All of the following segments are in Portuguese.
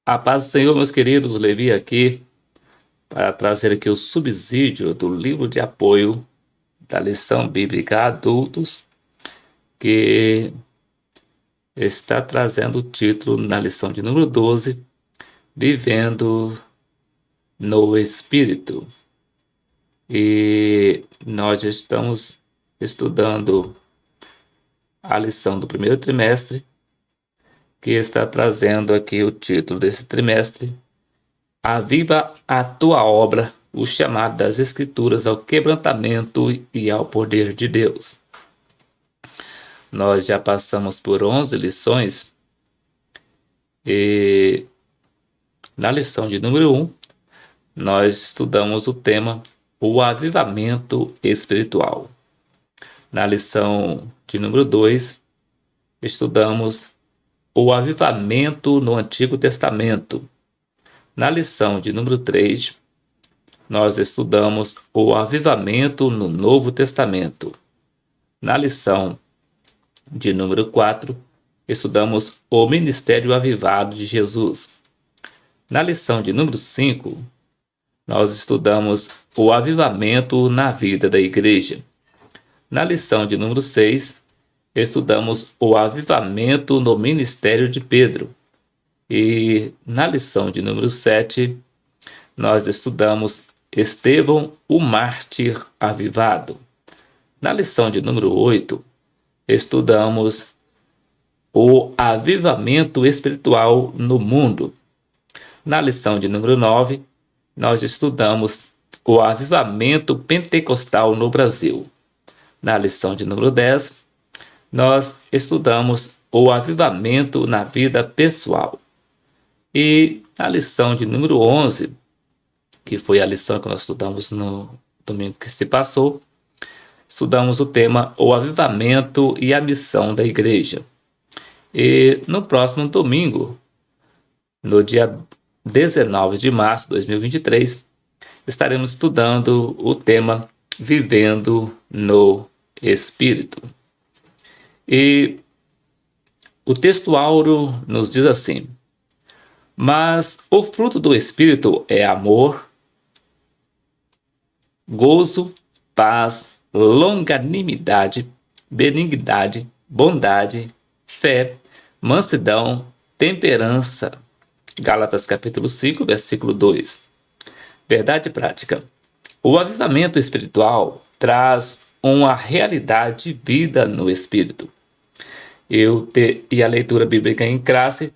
A paz do Senhor, meus queridos, Levi aqui para trazer aqui o subsídio do livro de apoio da lição bíblica adultos, que está trazendo o título na lição de número 12, Vivendo no Espírito. E nós já estamos estudando a lição do primeiro trimestre, que está trazendo aqui o título desse trimestre, Aviva a tua obra, o chamado das Escrituras ao quebrantamento e ao poder de Deus. Nós já passamos por 11 lições e na lição de número 1, nós estudamos o tema o avivamento espiritual. Na lição de número 2, estudamos o avivamento no Antigo Testamento. Na lição de número 3, nós estudamos o avivamento no Novo Testamento. Na lição de número 4, estudamos o ministério avivado de Jesus. Na lição de número 5, nós estudamos o avivamento na vida da igreja. Na lição de número 6, estudamos o avivamento no ministério de Pedro. E na lição de número 7, nós estudamos Estevão, o mártir avivado. Na lição de número 8, estudamos o avivamento espiritual no mundo. Na lição de número 9, nós estudamos o avivamento pentecostal no Brasil. Na lição de número 10, nós estudamos o avivamento na vida pessoal. E na lição de número 11, que foi a lição que nós estudamos no domingo que se passou, estudamos o tema o avivamento e a missão da igreja. E no próximo domingo, no dia 19 de março de 2023, estaremos estudando o tema Vivendo no Espírito. E o texto áureo nos diz assim: mas o fruto do Espírito é amor, gozo, paz, longanimidade, benignidade, bondade, fé, mansidão, temperança. Gálatas capítulo 5, versículo 2. Verdade prática. O avivamento espiritual traz uma realidade de vida no Espírito. E a leitura bíblica em classe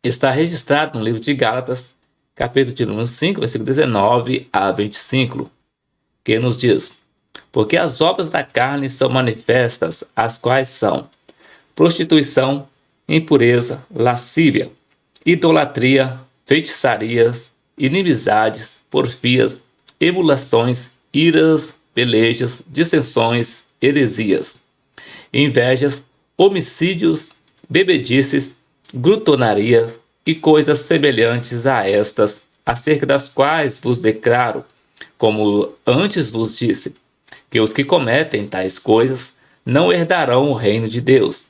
está registrado no livro de Gálatas, capítulo de número 5, versículo 19 a 25, que nos diz: porque as obras da carne são manifestas, as quais são prostituição, impureza, lascívia, idolatria, feitiçarias, inimizades, porfias, emulações, iras, pelejas, dissensões, heresias, invejas, homicídios, bebedices, glutonaria e coisas semelhantes a estas, acerca das quais vos declaro, como antes vos disse, que os que cometem tais coisas não herdarão o reino de Deus.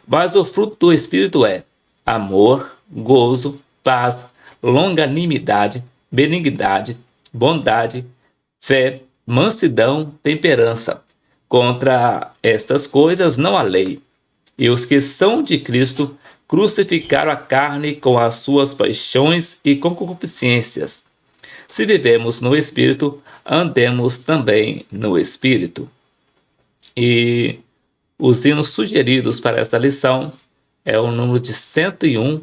Mas o fruto do Espírito é amor, gozo, paz, longanimidade, benignidade, bondade, fé, mansidão, temperança. Contra estas coisas não há lei. E os que são de Cristo crucificaram a carne com as suas paixões e concupiscências. Se vivemos no Espírito, andemos também no Espírito. E os hinos sugeridos para essa lição é o número de 101,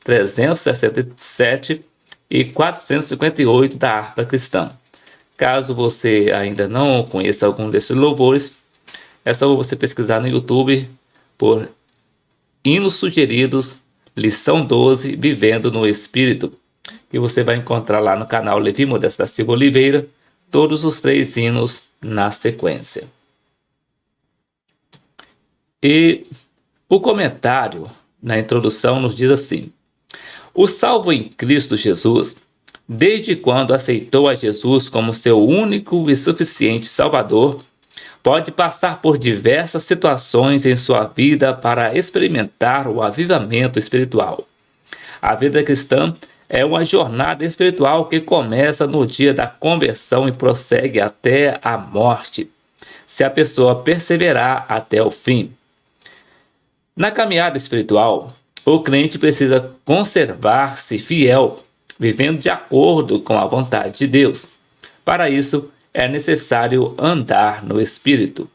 367 e 458 da harpa cristã. Caso você ainda não conheça algum desses louvores, é só você pesquisar no YouTube por hinos sugeridos, lição 12, Vivendo no Espírito, que você vai encontrar lá no canal Levi Modesto da Silva Oliveira, todos os 3 hinos na sequência. E o comentário na introdução nos diz assim: o salvo em Cristo Jesus, desde quando aceitou a Jesus como seu único e suficiente Salvador, pode passar por diversas situações em sua vida para experimentar o avivamento espiritual. A vida cristã é uma jornada espiritual que começa no dia da conversão e prossegue até a morte, se a pessoa perseverar até o fim. Na caminhada espiritual, o crente precisa conservar-se fiel, vivendo de acordo com a vontade de Deus. Para isso, é necessário andar no Espírito.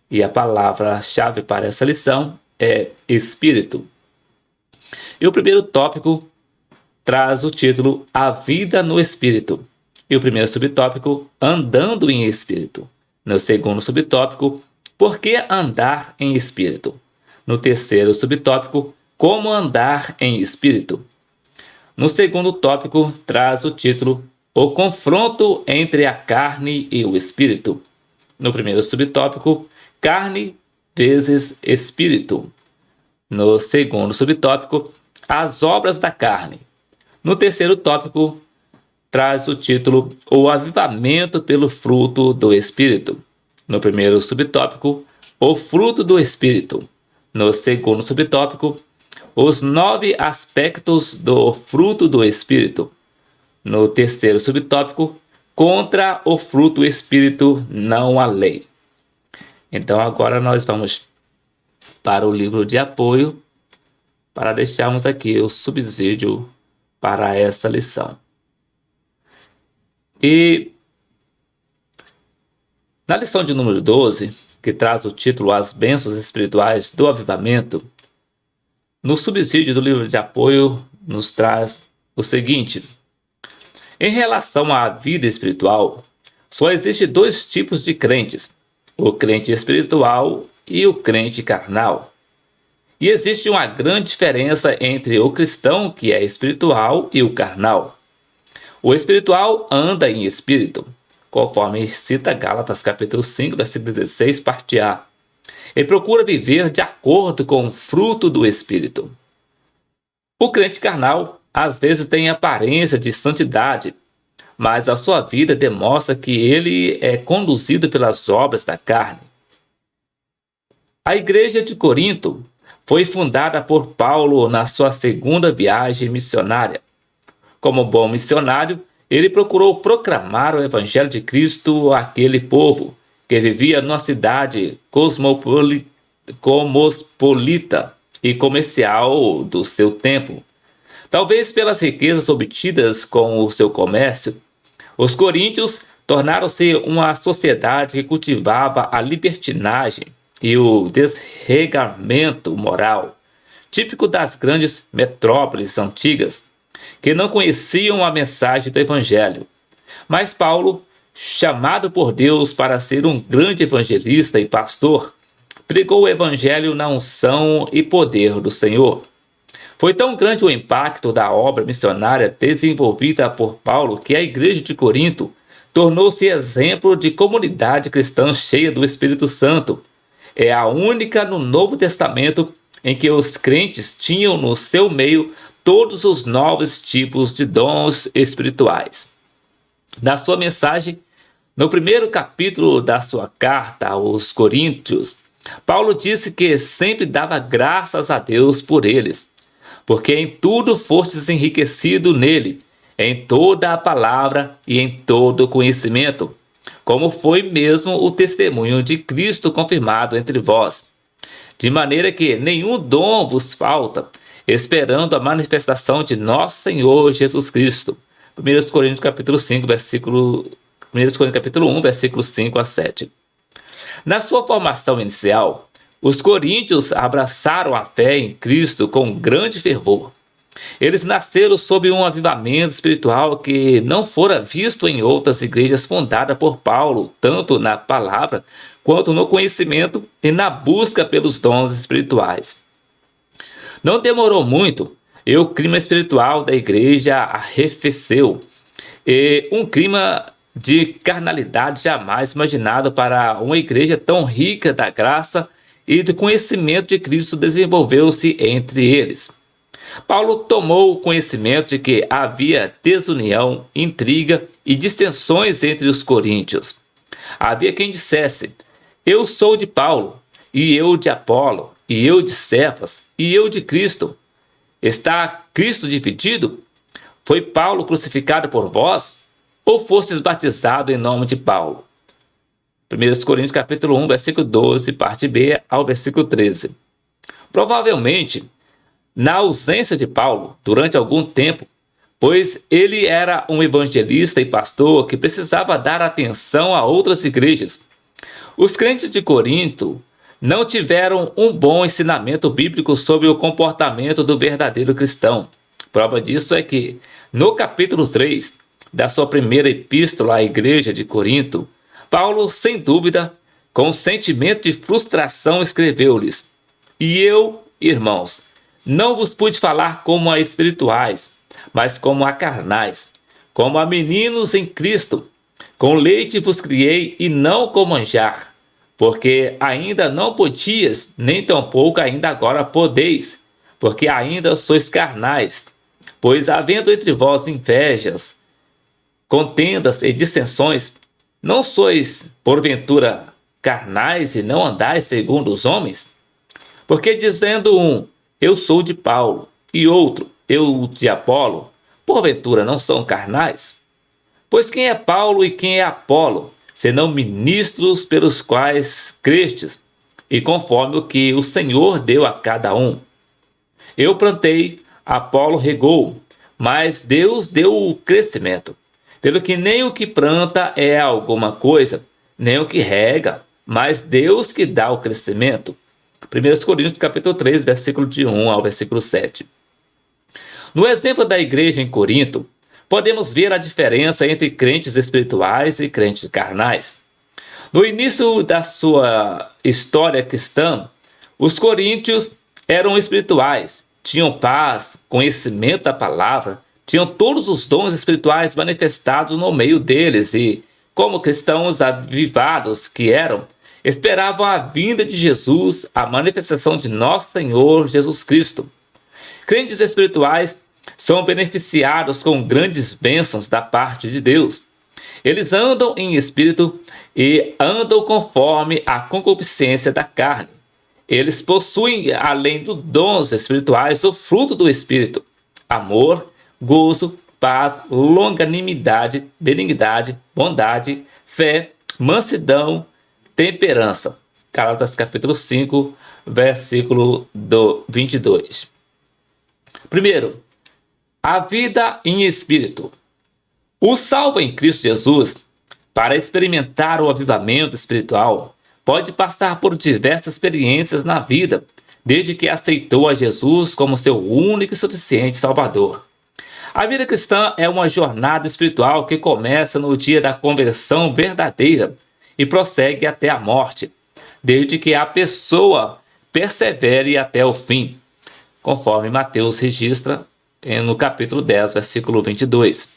E a palavra-chave para essa lição é Espírito. E o primeiro tópico traz o título A Vida no Espírito. E o primeiro subtópico, Andando em Espírito. No segundo subtópico, Por que andar em Espírito? No terceiro subtópico, Como andar em Espírito. No segundo tópico, traz o título O confronto entre a carne e o Espírito. No primeiro subtópico, Carne vezes Espírito. No segundo subtópico, As obras da carne. No terceiro tópico, traz o título O avivamento pelo fruto do Espírito. No primeiro subtópico, O fruto do Espírito. No segundo subtópico, Os 9 aspectos do fruto do Espírito. No terceiro subtópico, Contra o fruto do Espírito não há lei. Então agora nós vamos para o livro de apoio para deixarmos aqui o subsídio para essa lição. E na lição de número 12, que traz o título As Bênçãos Espirituais do Avivamento, no subsídio do livro de apoio nos traz o seguinte: em relação à vida espiritual, só existe 2 tipos de crentes, o crente espiritual e o crente carnal. E existe uma grande diferença entre o cristão que é espiritual e o carnal. O espiritual anda em espírito, conforme cita Gálatas capítulo 5, versículo 16, parte A. E procura viver de acordo com o fruto do Espírito. O crente carnal, às vezes, tem aparência de santidade, mas a sua vida demonstra que ele é conduzido pelas obras da carne. A igreja de Corinto foi fundada por Paulo na sua segunda viagem missionária. Como bom missionário, ele procurou proclamar o Evangelho de Cristo àquele povo que vivia numa cidade cosmopolita e comercial do seu tempo. Talvez pelas riquezas obtidas com o seu comércio, os coríntios tornaram-se uma sociedade que cultivava a libertinagem e o desregamento moral, típico das grandes metrópoles antigas, que não conheciam a mensagem do Evangelho. Mas Paulo, chamado por Deus para ser um grande evangelista e pastor, pregou o Evangelho na unção e poder do Senhor. Foi tão grande o impacto da obra missionária desenvolvida por Paulo que a igreja de Corinto tornou-se exemplo de comunidade cristã cheia do Espírito Santo. É a única no Novo Testamento em que os crentes tinham no seu meio todos os novos tipos de dons espirituais. Na sua mensagem, no primeiro capítulo da sua carta aos Coríntios, Paulo disse que sempre dava graças a Deus por eles, porque em tudo fostes enriquecido nele, em toda a palavra e em todo o conhecimento, como foi mesmo o testemunho de Cristo confirmado entre vós. De maneira que nenhum dom vos falta, esperando a manifestação de nosso Senhor Jesus Cristo. 1 Coríntios capítulo 5, versículo 1 Coríntios capítulo 1, versículos 5 a 7. Na sua formação inicial, os coríntios abraçaram a fé em Cristo com grande fervor. Eles nasceram sob um avivamento espiritual que não fora visto em outras igrejas fundadas por Paulo, tanto na palavra quanto no conhecimento e na busca pelos dons espirituais. Não demorou muito e o clima espiritual da igreja arrefeceu. E um clima de carnalidade jamais imaginado para uma igreja tão rica da graça e do conhecimento de Cristo desenvolveu-se entre eles. Paulo tomou o conhecimento de que havia desunião, intriga e dissensões entre os coríntios. Havia quem dissesse: eu sou de Paulo, e eu de Apolo, e eu de Cefas, e eu de Cristo. Está Cristo dividido? Foi Paulo crucificado por vós? Ou fostes batizado em nome de Paulo? 1 Coríntios capítulo 1, versículo 12, parte B, ao versículo 13. Provavelmente, na ausência de Paulo, durante algum tempo, pois ele era um evangelista e pastor que precisava dar atenção a outras igrejas, os crentes de Corinto não tiveram um bom ensinamento bíblico sobre o comportamento do verdadeiro cristão. Prova disso é que, no capítulo 3 da sua primeira epístola à igreja de Corinto, Paulo, sem dúvida, com um sentimento de frustração, escreveu-lhes: E eu, irmãos, não vos pude falar como a espirituais, mas como a carnais, como a meninos em Cristo. Com leite vos criei e não com manjar, porque ainda não podias, nem tampouco ainda agora podeis, porque ainda sois carnais. Pois havendo entre vós invejas, contendas e dissensões, não sois, porventura, carnais e não andais segundo os homens? Porque dizendo um, eu sou de Paulo, e outro, eu de Apolo, porventura não são carnais? Pois quem é Paulo e quem é Apolo, senão ministros pelos quais crestes, e conforme o que o Senhor deu a cada um? Eu plantei, Apolo regou, mas Deus deu o crescimento. Pelo que nem o que planta é alguma coisa, nem o que rega, mas Deus que dá o crescimento. 1 Coríntios capítulo 3, versículo de 1 ao versículo 7. No exemplo da igreja em Corinto, podemos ver a diferença entre crentes espirituais e crentes carnais. No início da sua história cristã, os coríntios eram espirituais, tinham paz, conhecimento da palavra, tinham todos os dons espirituais manifestados no meio deles e, como cristãos avivados que eram, esperavam a vinda de Jesus, a manifestação de nosso Senhor Jesus Cristo. Crentes espirituais são beneficiados com grandes bênçãos da parte de Deus. Eles andam em espírito e andam conforme a concupiscência da carne. Eles possuem, além dos dons espirituais, o fruto do Espírito: amor, gozo, paz, longanimidade, benignidade, bondade, fé, mansidão, temperança. Gálatas capítulo 5, versículo 22. Primeiro, a vida em espírito. O salvo em Cristo Jesus, para experimentar o avivamento espiritual, pode passar por diversas experiências na vida, desde que aceitou a Jesus como seu único e suficiente Salvador. A vida cristã é uma jornada espiritual que começa no dia da conversão verdadeira e prossegue até a morte, desde que a pessoa persevere até o fim, conforme Mateus registra no capítulo 10, versículo 22.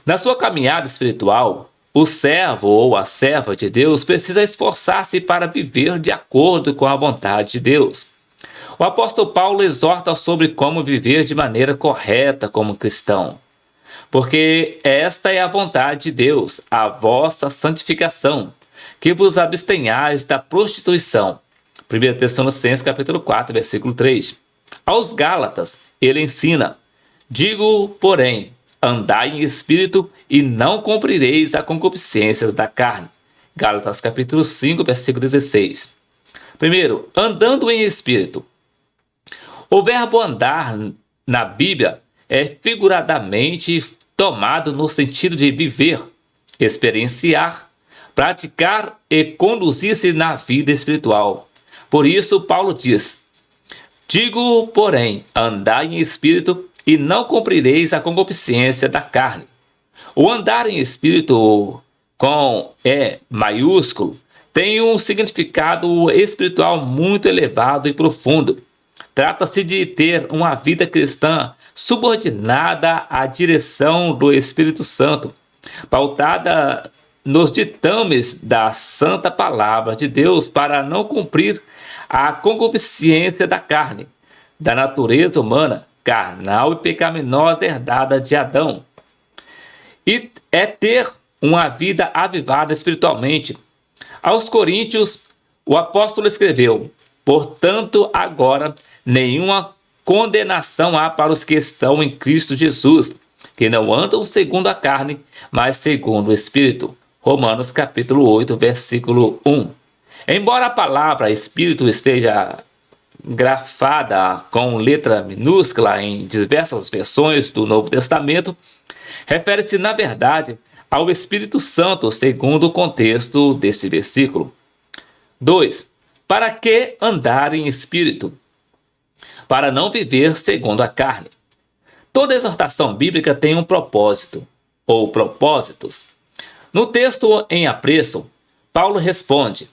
Na sua caminhada espiritual, o servo ou a serva de Deus precisa esforçar-se para viver de acordo com a vontade de Deus. O apóstolo Paulo exorta sobre como viver de maneira correta como cristão. Porque esta é a vontade de Deus, a vossa santificação, que vos abstenhais da prostituição. 1 Tessalonicenses capítulo 4, versículo 3. Aos Gálatas, ele ensina: digo, porém, andai em espírito e não cumprireis as concupiscências da carne. Gálatas capítulo 5, versículo 16. Primeiro, andando em espírito. O verbo andar na Bíblia é figuradamente tomado no sentido de viver, experienciar, praticar e conduzir-se na vida espiritual. Por isso, Paulo diz: digo, porém, andai em espírito e não cumprireis a concupiscência da carne. O andar em espírito com E maiúsculo tem um significado espiritual muito elevado e profundo. Trata-se de ter uma vida cristã subordinada à direção do Espírito Santo, pautada nos ditames da santa palavra de Deus para não cumprir a concupiscência da carne, da natureza humana, carnal e pecaminosa herdada de Adão. E é ter uma vida avivada espiritualmente. Aos Coríntios, o apóstolo escreveu: portanto, agora nenhuma condenação há para os que estão em Cristo Jesus, que não andam segundo a carne, mas segundo o Espírito. Romanos capítulo 8, versículo 1. Embora a palavra Espírito esteja grafada com letra minúscula em diversas versões do Novo Testamento, refere-se, na verdade, ao Espírito Santo, segundo o contexto desse versículo. 2. Para que andar em espírito? Para não viver segundo a carne. Toda exortação bíblica tem um propósito, ou propósitos. No texto em apreço, Paulo responde: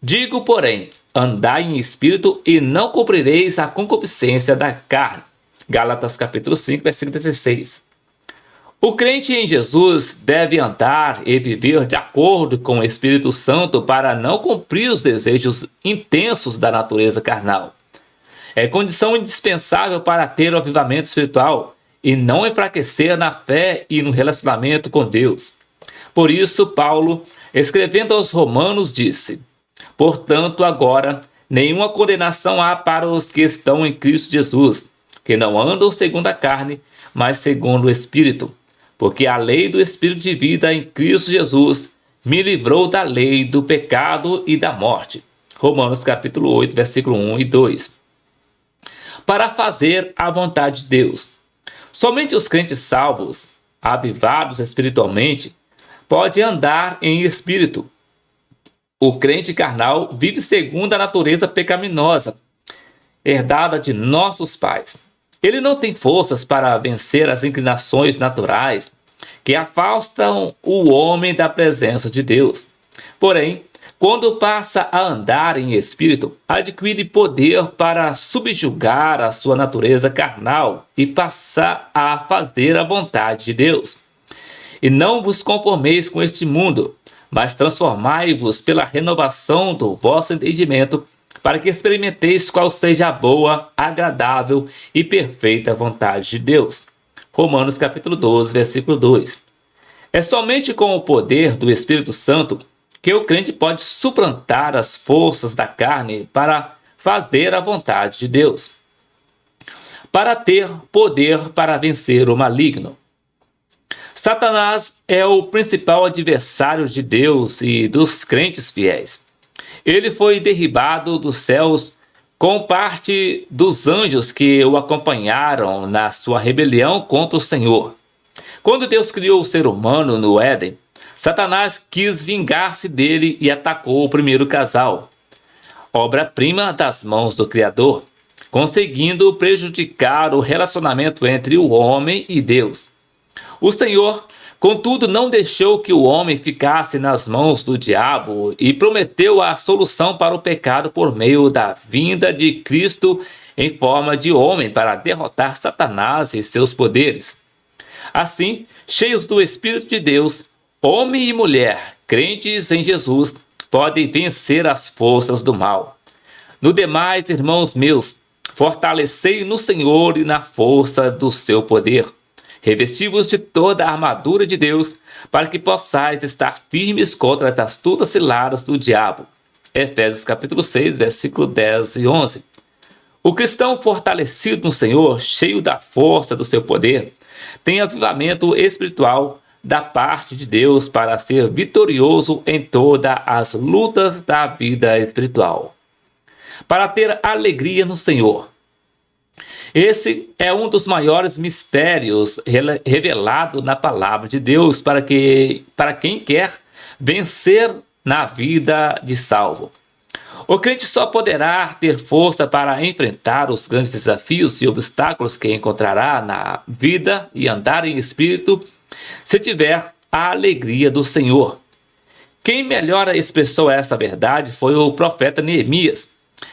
digo, porém, andai em espírito e não cumprireis a concupiscência da carne. Gálatas capítulo 5, versículo 16. O crente em Jesus deve andar e viver de acordo com o Espírito Santo para não cumprir os desejos intensos da natureza carnal. É condição indispensável para ter o avivamento espiritual e não enfraquecer na fé e no relacionamento com Deus. Por isso, Paulo, escrevendo aos Romanos, disse: portanto, agora, nenhuma condenação há para os que estão em Cristo Jesus, que não andam segundo a carne, mas segundo o Espírito. Porque a lei do Espírito de vida em Cristo Jesus me livrou da lei do pecado e da morte. Romanos capítulo 8, versículo 1 e 2. Para fazer a vontade de Deus. Somente os crentes salvos, avivados espiritualmente, podem andar em espírito. O crente carnal vive segundo a natureza pecaminosa, herdada de nossos pais. Ele não tem forças para vencer as inclinações naturais que afastam o homem da presença de Deus. Porém, quando passa a andar em espírito, adquire poder para subjugar a sua natureza carnal e passar a fazer a vontade de Deus. E não vos conformeis com este mundo, mas transformai-vos pela renovação do vosso entendimento, para que experimenteis qual seja a boa, agradável e perfeita vontade de Deus. Romanos capítulo 12, versículo 2. É somente com o poder do Espírito Santo que o crente pode suplantar as forças da carne para fazer a vontade de Deus, para ter poder para vencer o maligno. Satanás é o principal adversário de Deus e dos crentes fiéis. Ele foi derribado dos céus com parte dos anjos que o acompanharam na sua rebelião contra o Senhor. Quando Deus criou o ser humano no Éden, Satanás quis vingar-se dele e atacou o primeiro casal, obra-prima das mãos do Criador, conseguindo prejudicar o relacionamento entre o homem e Deus. O Senhor, contudo, não deixou que o homem ficasse nas mãos do diabo e prometeu a solução para o pecado por meio da vinda de Cristo em forma de homem para derrotar Satanás e seus poderes. Assim, cheios do Espírito de Deus, homem e mulher, crentes em Jesus, podem vencer as forças do mal. No demais, irmãos meus, fortalecei no Senhor e na força do seu poder. Revesti-vos de toda a armadura de Deus, para que possais estar firmes contra as astutas ciladas do diabo. Efésios capítulo 6, versículo 10 e 11. O cristão fortalecido no Senhor, cheio da força do seu poder, tem avivamento espiritual da parte de Deus para ser vitorioso em todas as lutas da vida espiritual. Para ter alegria no Senhor. Esse é um dos maiores mistérios revelado na palavra de Deus para quem quer vencer na vida de salvo. O crente só poderá ter força para enfrentar os grandes desafios e obstáculos que encontrará na vida e andar em espírito se tiver a alegria do Senhor. Quem melhor expressou essa verdade foi o profeta Neemias,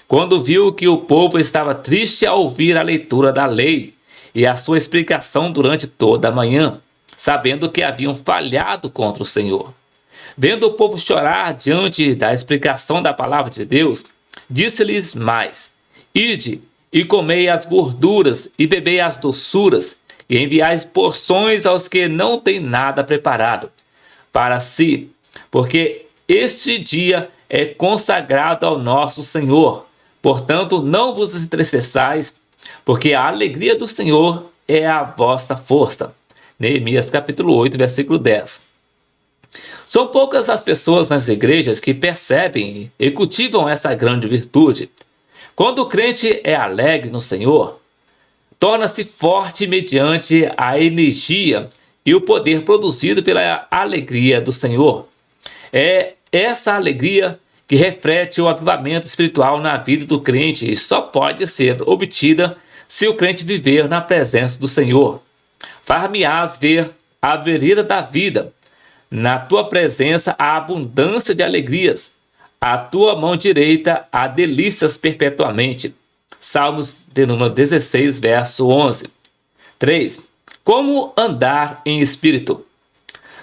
quando viu que o povo estava triste ao ouvir a leitura da lei e a sua explicação durante toda a manhã, sabendo que haviam falhado contra o Senhor. Vendo o povo chorar diante da explicação da palavra de Deus, disse-lhes mais: ide e comei as gorduras e bebei as doçuras, e enviai porções aos que não têm nada preparado para si, porque este dia é consagrado ao nosso Senhor. Portanto, não vos entristeçais, porque a alegria do Senhor é a vossa força. Neemias capítulo 8, versículo 10. São poucas as pessoas nas igrejas que percebem e cultivam essa grande virtude. Quando o crente é alegre no Senhor, torna-se forte mediante a energia e o poder produzido pela alegria do Senhor. É essa alegria que reflete o avivamento espiritual na vida do crente e só pode ser obtida se o crente viver na presença do Senhor. Far-me-ás ver a vereda da vida. Na tua presença há abundância de alegrias. A tua mão direita há delícias perpetuamente. Salmos de número 16, verso 11. 3. Como andar em espírito?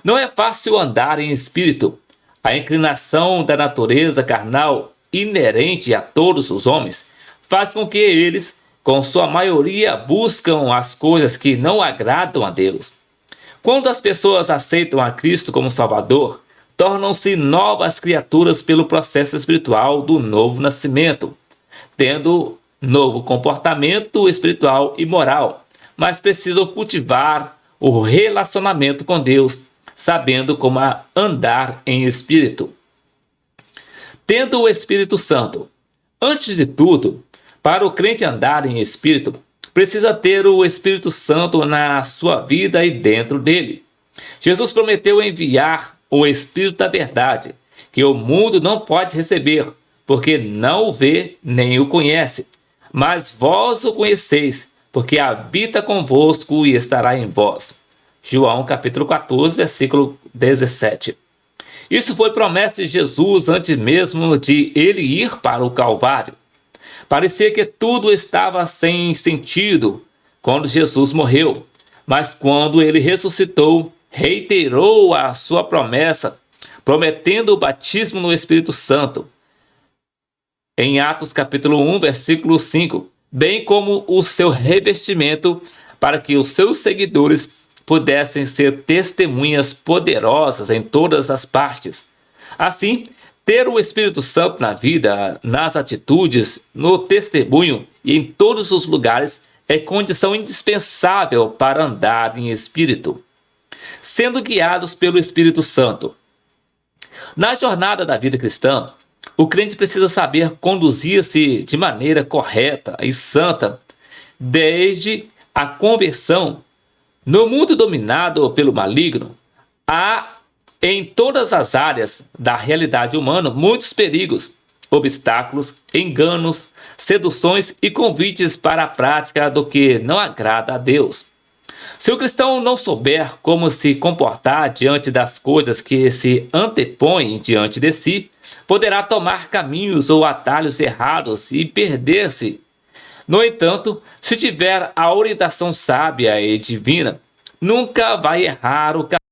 Não é fácil andar em espírito. A inclinação da natureza carnal inerente a todos os homens faz com que eles, com sua maioria, buscam as coisas que não agradam a Deus. Quando as pessoas aceitam a Cristo como Salvador, tornam-se novas criaturas pelo processo espiritual do novo nascimento, tendo novo comportamento espiritual e moral, mas precisam cultivar o relacionamento com Deus, sabendo como andar em espírito. Tendo o Espírito Santo. Antes de tudo, para o crente andar em espírito, precisa ter o Espírito Santo na sua vida e dentro dele. Jesus prometeu enviar o Espírito da verdade, que o mundo não pode receber, porque não o vê nem o conhece. Mas vós o conheceis, porque habita convosco e estará em vós. João capítulo 14, versículo 17. Isso foi promessa de Jesus antes mesmo de ele ir para o Calvário. Parecia que tudo estava sem sentido quando Jesus morreu, mas quando ele ressuscitou, reiterou a sua promessa, prometendo o batismo no Espírito Santo. Em Atos capítulo 1, versículo 5, bem como o seu revestimento para que os seus seguidores pudessem ser testemunhas poderosas em todas as partes. Assim, ter o Espírito Santo na vida, nas atitudes, no testemunho e em todos os lugares é condição indispensável para andar em espírito, sendo guiados pelo Espírito Santo. Na jornada da vida cristã, o crente precisa saber conduzir-se de maneira correta e santa, desde a conversão. No mundo dominado pelo maligno, há em todas as áreas da realidade humana muitos perigos, obstáculos, enganos, seduções e convites para a prática do que não agrada a Deus. Se o cristão não souber como se comportar diante das coisas que se antepõem diante de si, poderá tomar caminhos ou atalhos errados e perder-se. No entanto, se tiver a orientação sábia e divina, nunca vai errar o caminho.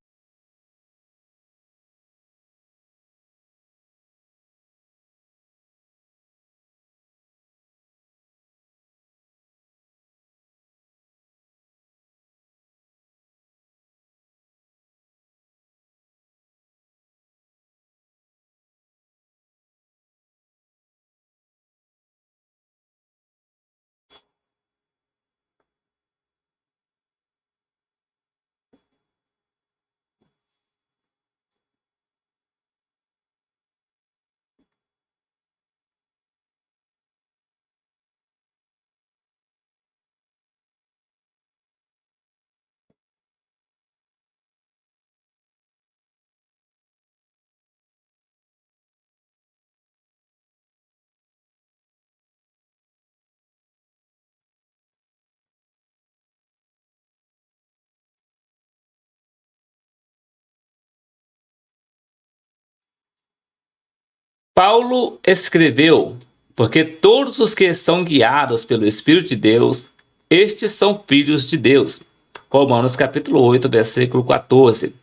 Paulo escreveu: porque todos os que são guiados pelo Espírito de Deus, estes são filhos de Deus. Romanos capítulo 8, versículo 14.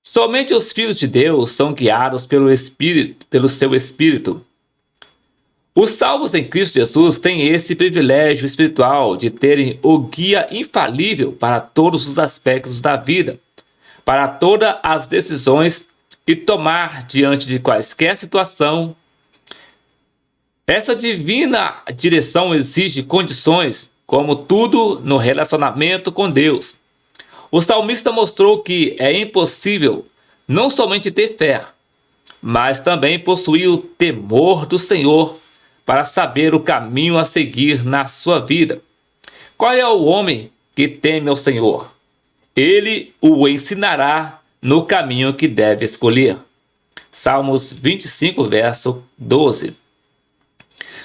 Somente os filhos de Deus são guiados pelo Espírito, pelo seu Espírito. Os salvos em Cristo Jesus têm esse privilégio espiritual de terem o guia infalível para todos os aspectos da vida, para todas as decisões e tomar diante de quaisquer situação. Essa divina direção exige condições como tudo no relacionamento com Deus. O salmista mostrou que é impossível não somente ter fé, mas também possuir o temor do Senhor para saber o caminho a seguir na sua vida. Qual é o homem que teme ao Senhor? Ele o ensinará no caminho que deve escolher. Salmos 25, verso 12.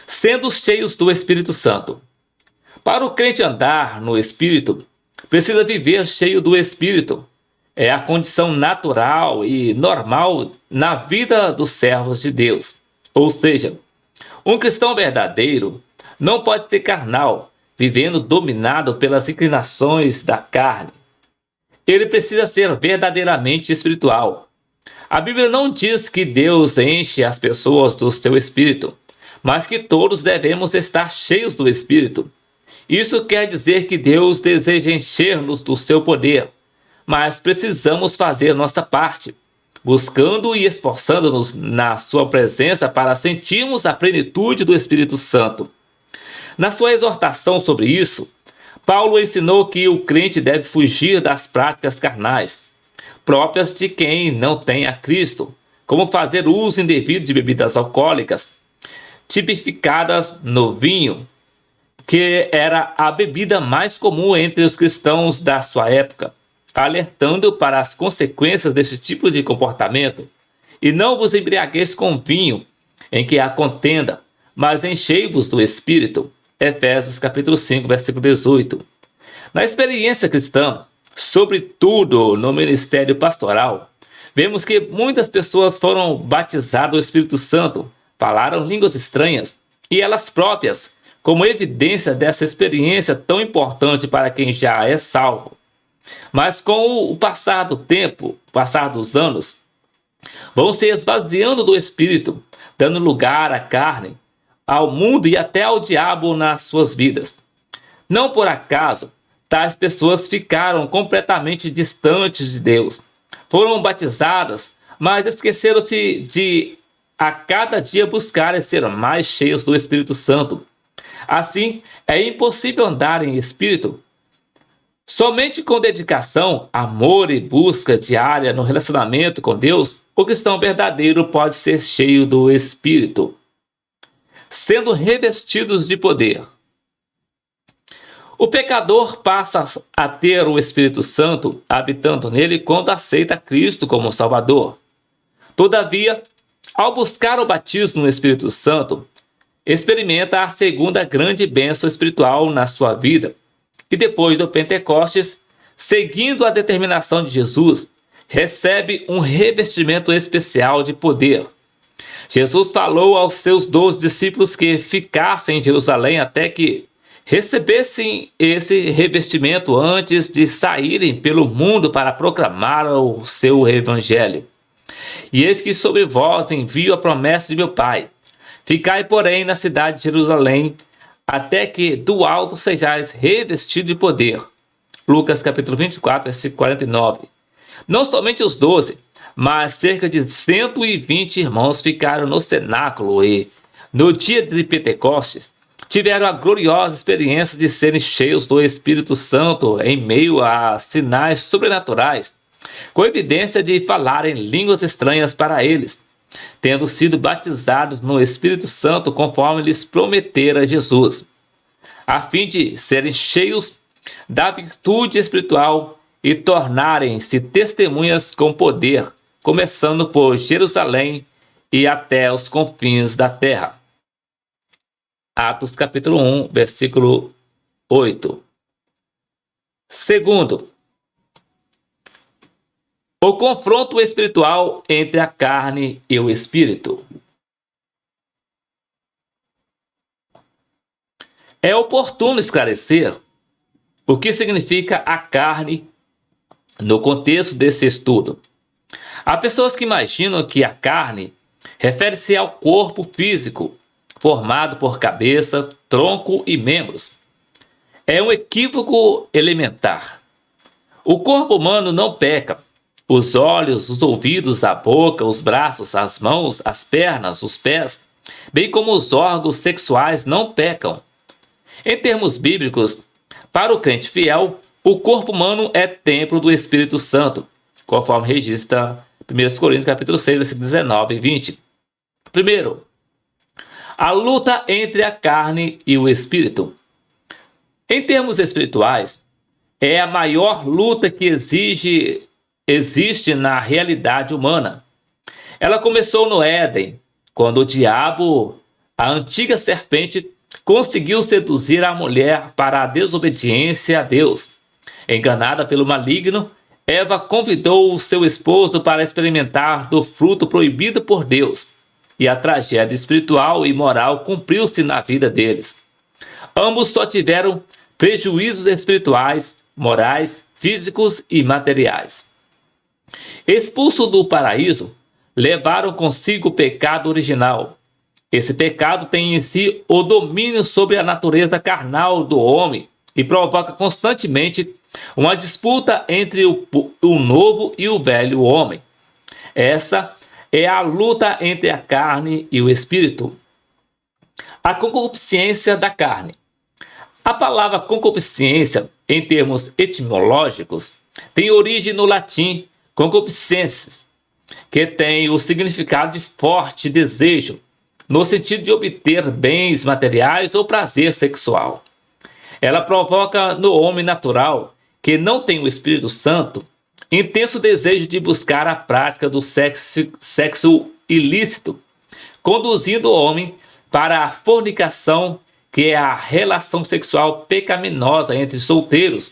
Sendo cheios do Espírito Santo. Para o crente andar no Espírito, precisa viver cheio do Espírito. É a condição natural e normal na vida dos servos de Deus. Ou seja, um cristão verdadeiro não pode ser carnal, vivendo dominado pelas inclinações da carne. Ele precisa ser verdadeiramente espiritual. A Bíblia não diz que Deus enche as pessoas do seu Espírito, mas que todos devemos estar cheios do Espírito. Isso quer dizer que Deus deseja encher-nos do seu poder, mas precisamos fazer nossa parte, buscando e esforçando-nos na sua presença para sentirmos a plenitude do Espírito Santo. Na sua exortação sobre isso, Paulo ensinou que o crente deve fugir das práticas carnais, próprias de quem não tem a Cristo, como fazer uso indevido de bebidas alcoólicas, tipificadas no vinho, que era a bebida mais comum entre os cristãos da sua época, alertando para as consequências desse tipo de comportamento. E não vos embriagueis com vinho, em que há contenda, mas enchei-vos do Espírito. Efésios capítulo 5, versículo 18. Na experiência cristã, sobretudo no ministério pastoral, vemos que muitas pessoas foram batizadas do Espírito Santo, falaram línguas estranhas, e elas próprias, como evidência dessa experiência tão importante para quem já é salvo. Mas com o passar do tempo, passar dos anos, vão se esvaziando do Espírito, dando lugar à carne, ao mundo e até ao diabo nas suas vidas. Não por acaso, tais pessoas ficaram completamente distantes de Deus. Foram batizadas, mas esqueceram-se de a cada dia buscarem ser mais cheios do Espírito Santo. Assim, é impossível andar em Espírito. Somente com dedicação, amor e busca diária no relacionamento com Deus, o cristão verdadeiro pode ser cheio do Espírito, sendo revestidos de poder. O pecador passa a ter o Espírito Santo habitando nele quando aceita Cristo como Salvador. Todavia, ao buscar o batismo no Espírito Santo, experimenta a segunda grande bênção espiritual na sua vida. E depois do Pentecostes, seguindo a determinação de Jesus, recebe um revestimento especial de poder. Jesus falou aos seus 12 discípulos que ficassem em Jerusalém até que recebessem esse revestimento antes de saírem pelo mundo para proclamar o seu evangelho. E eis que sobre vós envio a promessa de meu Pai. Ficai, porém, na cidade de Jerusalém, até que do alto sejais revestido de poder. Lucas capítulo 24, versículo 49. Não somente os 12, mas cerca de 120 irmãos ficaram no cenáculo e, no dia de Pentecostes, tiveram a gloriosa experiência de serem cheios do Espírito Santo em meio a sinais sobrenaturais, com evidência de falarem línguas estranhas para eles, tendo sido batizados no Espírito Santo conforme lhes prometera Jesus, a fim de serem cheios da virtude espiritual e tornarem-se testemunhas com poder, começando por Jerusalém e até os confins da terra. Atos capítulo 1, versículo 8. Segundo, o confronto espiritual entre a carne e o espírito. É oportuno esclarecer o que significa a carne no contexto desse estudo. Há pessoas que imaginam que a carne refere-se ao corpo físico, formado por cabeça, tronco e membros. É um equívoco elementar. O corpo humano não peca. Os olhos, os ouvidos, a boca, os braços, as mãos, as pernas, os pés, bem como os órgãos sexuais não pecam. Em termos bíblicos, para o crente fiel, o corpo humano é templo do Espírito Santo, conforme registra 1 Coríntios capítulo 6, versículos 19 e 20. Primeiro, a luta entre a carne e o espírito. Em termos espirituais, é a maior luta que existe na realidade humana. Ela começou no Éden, quando o diabo, a antiga serpente, conseguiu seduzir a mulher para a desobediência a Deus. Enganada pelo maligno, Eva convidou o seu esposo para experimentar do fruto proibido por Deus, e a tragédia espiritual e moral cumpriu-se na vida deles. Ambos só tiveram prejuízos espirituais, morais, físicos e materiais. Expulsos do paraíso, levaram consigo o pecado original. Esse pecado tem em si o domínio sobre a natureza carnal do homem e provoca constantemente uma disputa entre o novo e o velho homem. Essa é a luta entre a carne e o espírito. A concupiscência da carne. A palavra concupiscência, em termos etimológicos, tem origem no latim concupiscens, que tem o significado de forte desejo, no sentido de obter bens materiais ou prazer sexual. Ela provoca no homem natural, que não tem o Espírito Santo, intenso desejo de buscar a prática do sexo ilícito, conduzindo o homem para a fornicação, que é a relação sexual pecaminosa entre solteiros,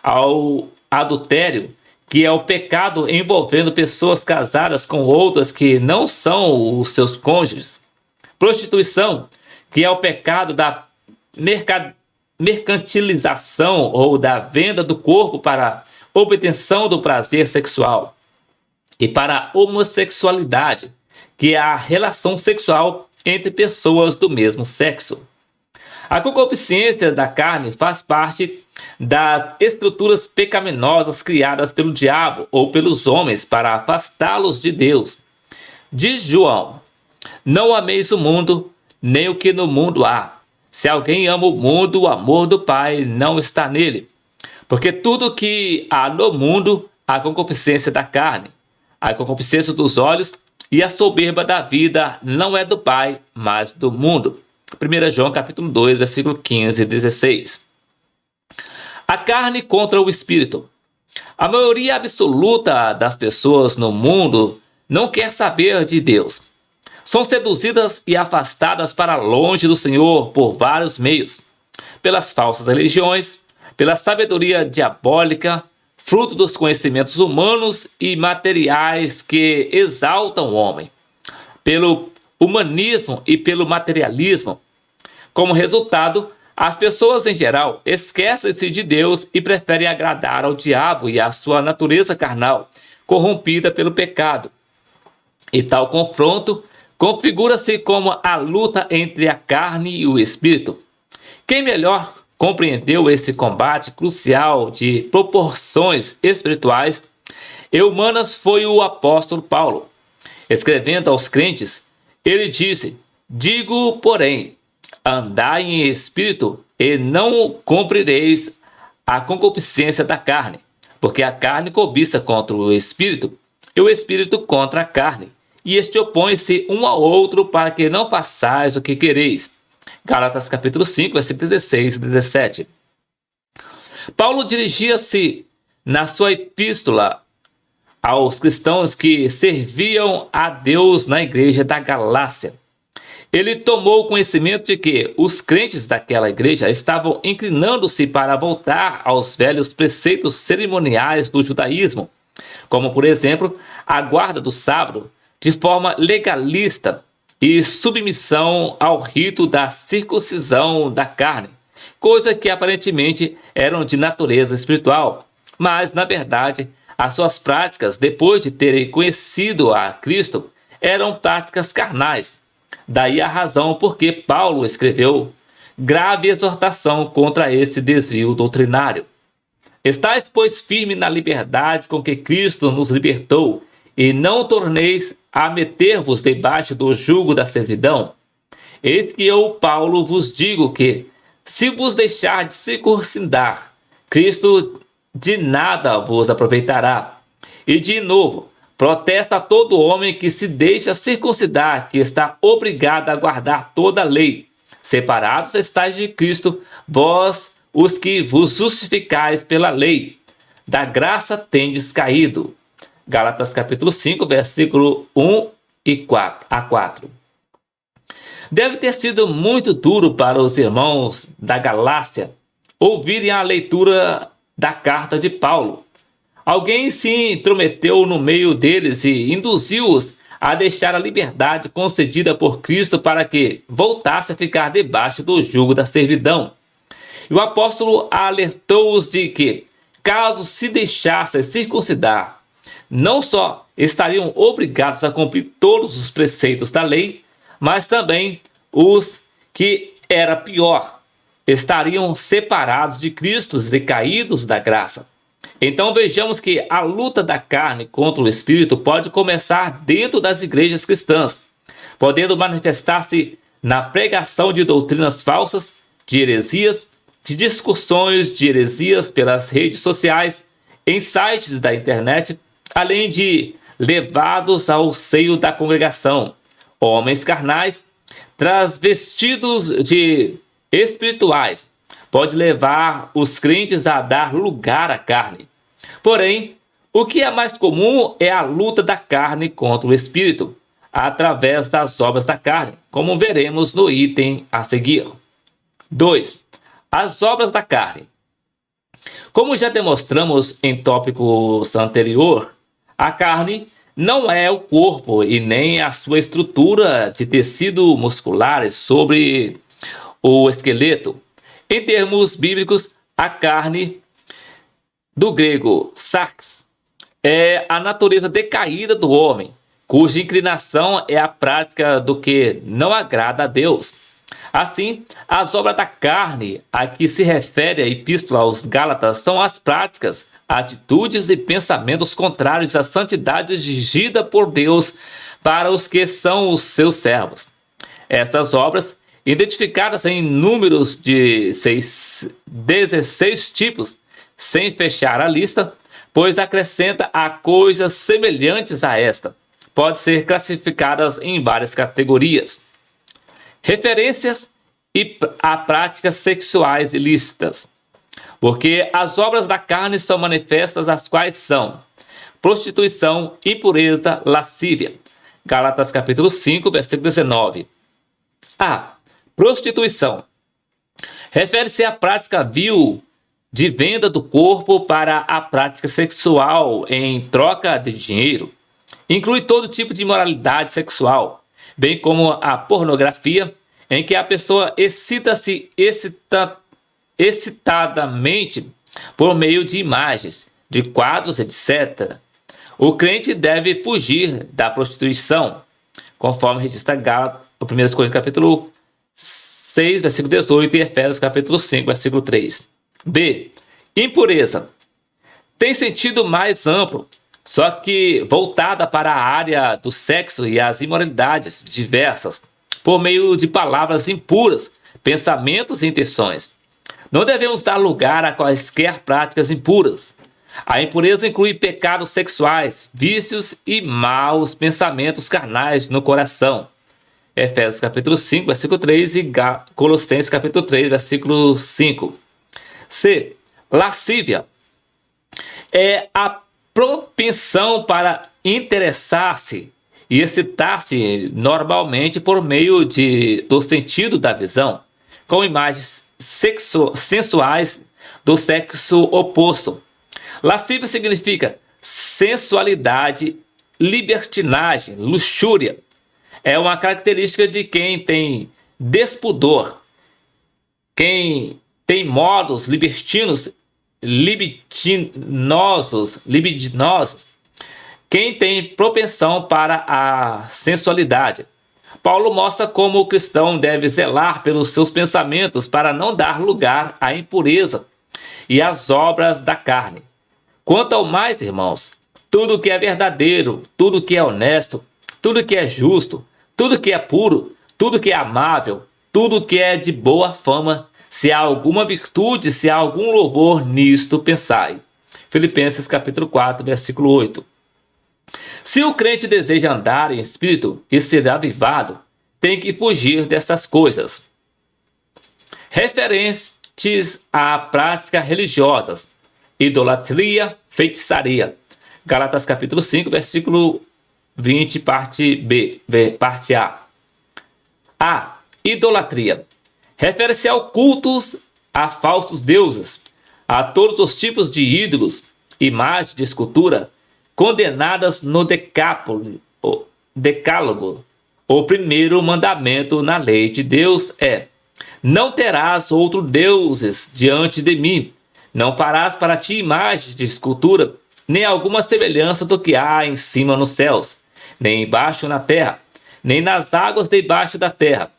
ao adultério, que é o pecado envolvendo pessoas casadas com outras que não são os seus cônjuges, prostituição, que é o pecado da mercantilização ou da venda do corpo para obtenção do prazer sexual, e para a homossexualidade, que é a relação sexual entre pessoas do mesmo sexo. A concupiscência da carne faz parte das estruturas pecaminosas criadas pelo diabo ou pelos homens para afastá-los de Deus. Diz João: não ameis o mundo, nem o que no mundo há. Se alguém ama o mundo, o amor do Pai não está nele. Porque tudo que há no mundo, a concupiscência da carne, a concupiscência dos olhos e a soberba da vida não é do Pai, mas do mundo. 1 João capítulo 2, versículo 15 e 16. A carne contra o espírito. A maioria absoluta das pessoas no mundo não quer saber de Deus. São seduzidas e afastadas para longe do Senhor por vários meios. Pelas falsas religiões, pela sabedoria diabólica, fruto dos conhecimentos humanos e materiais que exaltam o homem, pelo humanismo e pelo materialismo. Como resultado, as pessoas em geral esquecem-se de Deus e preferem agradar ao diabo e à sua natureza carnal, corrompida pelo pecado. E tal confronto configura-se como a luta entre a carne e o espírito. Quem melhor compreendeu esse combate crucial de proporções espirituais e humanas foi o apóstolo Paulo. Escrevendo aos crentes, ele disse: digo, porém, andai em espírito e não cumprireis a concupiscência da carne, porque a carne cobiça contra o espírito e o espírito contra a carne, e este opõe-se um ao outro para que não façais o que quereis. Gálatas capítulo 5, versículos 16 e 17. Paulo dirigia-se na sua epístola aos cristãos que serviam a Deus na igreja da Galácia. Ele tomou conhecimento de que os crentes daquela igreja estavam inclinando-se para voltar aos velhos preceitos cerimoniais do judaísmo, como, por exemplo, a guarda do sábado, de forma legalista, e submissão ao rito da circuncisão da carne, coisa que aparentemente eram de natureza espiritual, mas, na verdade, as suas práticas, depois de terem conhecido a Cristo, eram práticas carnais. Daí a razão por que Paulo escreveu grave exortação contra esse desvio doutrinário. Estais, pois, firme na liberdade com que Cristo nos libertou, e não torneis a meter-vos debaixo do jugo da servidão. Eis que eu, Paulo, vos digo que, Se vos deixar de circuncidar, Cristo de nada vos aproveitará. E de novo, protesta a todo homem que se deixa circuncidar, que está obrigado a guardar toda a lei. Separados estáis de Cristo, vós os que vos justificais pela lei. Da graça tendes caído. Gálatas capítulo 5, versículo 1 a 4. Deve ter sido muito duro para os irmãos da Galácia ouvirem a leitura da carta de Paulo. Alguém se intrometeu no meio deles e induziu-os a deixar a liberdade concedida por Cristo para que voltasse a ficar debaixo do jugo da servidão. E o apóstolo alertou-os de que, caso se deixassem circuncidar, não só estariam obrigados a cumprir todos os preceitos da lei, mas também os que era pior, estariam separados de Cristo e caídos da graça. Então vejamos que a luta da carne contra o espírito pode começar dentro das igrejas cristãs, podendo manifestar-se na pregação de doutrinas falsas, de heresias, de discussões de heresias pelas redes sociais, em sites da internet, além de levados ao seio da congregação, homens carnais, transvestidos de espirituais, pode levar os crentes a dar lugar à carne. Porém, o que é mais comum é a luta da carne contra o espírito, através das obras da carne, como veremos no item a seguir. 2. As obras da carne. Como já demonstramos em tópicos anterior, a carne não é o corpo e nem a sua estrutura de tecido musculares sobre o esqueleto. Em termos bíblicos, a carne, do grego sarx, é a natureza decaída do homem, cuja inclinação é a prática do que não agrada a Deus. Assim, as obras da carne a que se refere a Epístola aos Gálatas são as práticas, atitudes e pensamentos contrários à santidade exigida por Deus para os que são os seus servos. Essas obras, identificadas em números de 16 tipos, sem fechar a lista, pois acrescenta a coisas semelhantes a esta, pode ser classificadas em várias categorias. Referências a práticas sexuais ilícitas. Porque as obras da carne são manifestas, as quais são prostituição, impureza, lascívia. Gálatas capítulo 5, versículo 19. A. Prostituição. Refere-se à prática vil de venda do corpo para a prática sexual em troca de dinheiro. Inclui todo tipo de imoralidade sexual, bem como a pornografia, em que a pessoa excita-se excitadamente por meio de imagens, de quadros, etc. O crente deve fugir da prostituição, conforme registra Gálatas, 1 Coríntios capítulo 6, versículo 18 e Efésios capítulo 5, versículo 3. B. Impureza. Tem sentido mais amplo, só que voltada para a área do sexo e as imoralidades diversas, por meio de palavras impuras, pensamentos e intenções. Não devemos dar lugar a quaisquer práticas impuras. A impureza inclui pecados sexuais, vícios e maus pensamentos carnais no coração. Efésios capítulo 5, versículo 3 e Colossenses capítulo 3, versículo 5. C. Lascívia. É a propensão para interessar-se e excitar-se normalmente por meio do sentido da visão, com imagens sensuais do sexo oposto. Lascívia significa sensualidade, libertinagem, luxúria. É uma característica de quem tem despudor, quem tem modos libidinosos, quem tem propensão para a sensualidade. Paulo mostra como o cristão deve zelar pelos seus pensamentos para não dar lugar à impureza e às obras da carne. Quanto ao mais, irmãos, tudo que é verdadeiro, tudo que é honesto, tudo que é justo, tudo que é puro, tudo que é amável, tudo que é de boa fama, Se há alguma virtude, se há algum louvor, nisto pensai. Filipenses capítulo 4, versículo 8. Se o crente deseja andar em espírito e ser avivado, tem que fugir dessas coisas referentes a práticas religiosas, idolatria, feitiçaria. Gálatas capítulo 5, versículo 20, parte B, parte A. A. Idolatria. Refere-se ao cultos a falsos deuses, a todos os tipos de ídolos, imagens de escultura, condenadas no Decálogo. O primeiro mandamento na lei de Deus é: não terás outros deuses diante de mim. Não farás para ti imagens de escultura, nem alguma semelhança do que há em cima nos céus, nem embaixo na terra, nem nas águas debaixo da terra.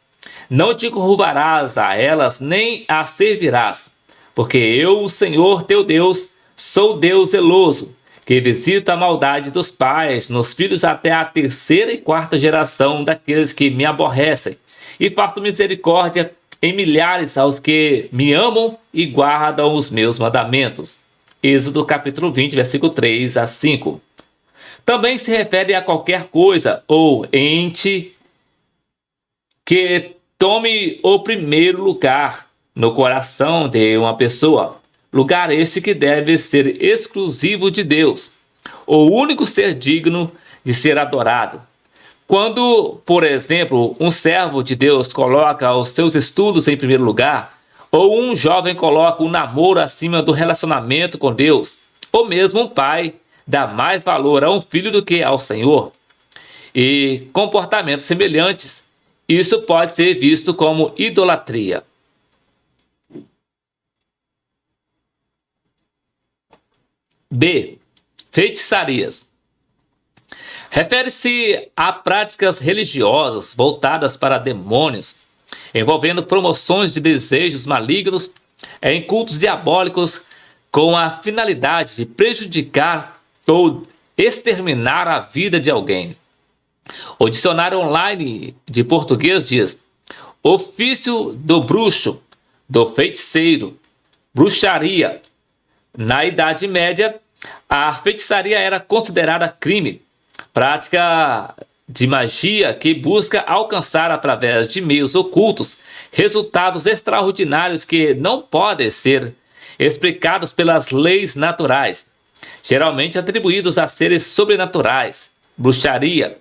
Não te curvarás a elas, nem as servirás, porque eu, o Senhor teu Deus, sou Deus zeloso, que visita a maldade dos pais nos filhos até a terceira e quarta geração daqueles que me aborrecem, e faço misericórdia em milhares aos que me amam e guardam os meus mandamentos. Êxodo capítulo 20, versículo 3 a 5. Também se refere a qualquer coisa ou ente que tome o primeiro lugar no coração de uma pessoa. Lugar este que deve ser exclusivo de Deus, o único ser digno de ser adorado. Quando, por exemplo, um servo de Deus coloca os seus estudos em primeiro lugar, ou um jovem coloca o namoro acima do relacionamento com Deus, ou mesmo um pai dá mais valor a um filho do que ao Senhor, e comportamentos semelhantes, isso pode ser visto como idolatria. B. Feitiçarias. Refere-se a práticas religiosas voltadas para demônios, envolvendo promoções de desejos malignos em cultos diabólicos com a finalidade de prejudicar ou exterminar a vida de alguém. O dicionário online de português diz: ofício do bruxo, do feiticeiro, bruxaria. Na Idade Média, a feitiçaria era considerada crime, prática de magia que busca alcançar através de meios ocultos resultados extraordinários que não podem ser explicados pelas leis naturais, geralmente atribuídos a seres sobrenaturais. Bruxaria,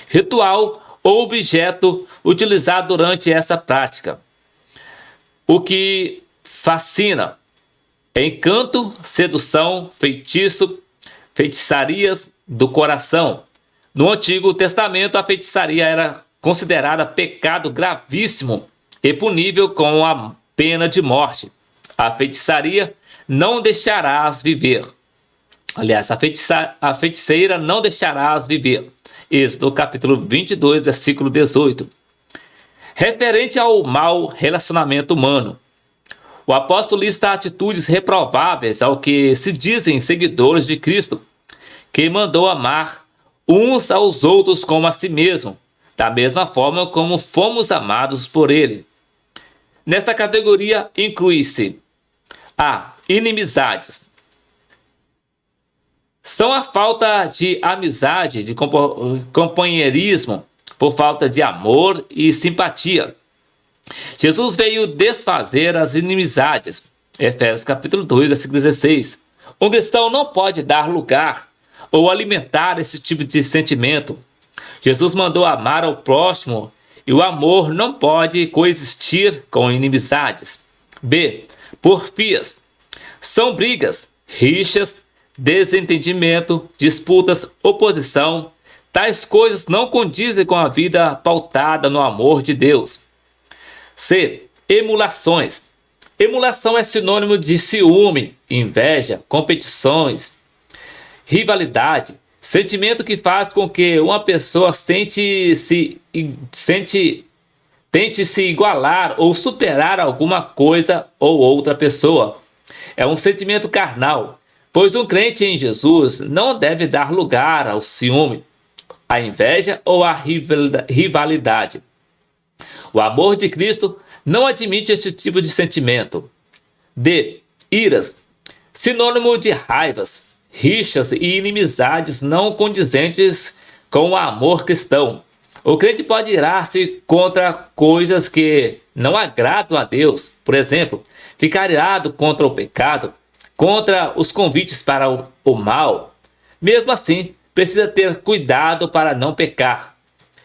ritual ou objeto utilizado durante essa prática. O que fascina: encanto, sedução, feitiço, feitiçarias do coração. No Antigo Testamento, a feitiçaria era considerada pecado gravíssimo e punível com a pena de morte. A feitiçaria não deixarás viver. Aliás, a feiticeira não deixarás viver. Êxodo capítulo 22, versículo 18. Referente ao mau relacionamento humano, o apóstolo lista atitudes reprováveis ao que se dizem seguidores de Cristo, que mandou amar uns aos outros como a si mesmo, da mesma forma como fomos amados por ele. Nesta categoria inclui-se a inimizades. São a falta de amizade, de companheirismo, por falta de amor e simpatia. Jesus veio desfazer as inimizades. Efésios capítulo 2, versículo 16. Um cristão não pode dar lugar ou alimentar esse tipo de sentimento. Jesus mandou amar ao próximo e o amor não pode coexistir com inimizades. B. Porfias. São brigas, rixas, desentendimento, disputas, oposição. Tais coisas não condizem com a vida pautada no amor de Deus. C. Emulações. Emulação é sinônimo de ciúme, inveja, competições, rivalidade, sentimento que faz com que uma pessoa tente se igualar ou superar alguma coisa ou outra pessoa. É um sentimento carnal, pois um crente em Jesus não deve dar lugar ao ciúme, à inveja ou à rivalidade. O amor de Cristo não admite esse tipo de sentimento. D. Iras, sinônimo de raivas, rixas e inimizades não condizentes com o amor cristão. O crente pode irar-se contra coisas que não agradam a Deus. Por exemplo, ficar irado contra o pecado, contra os convites para o mal. Mesmo assim, precisa ter cuidado para não pecar.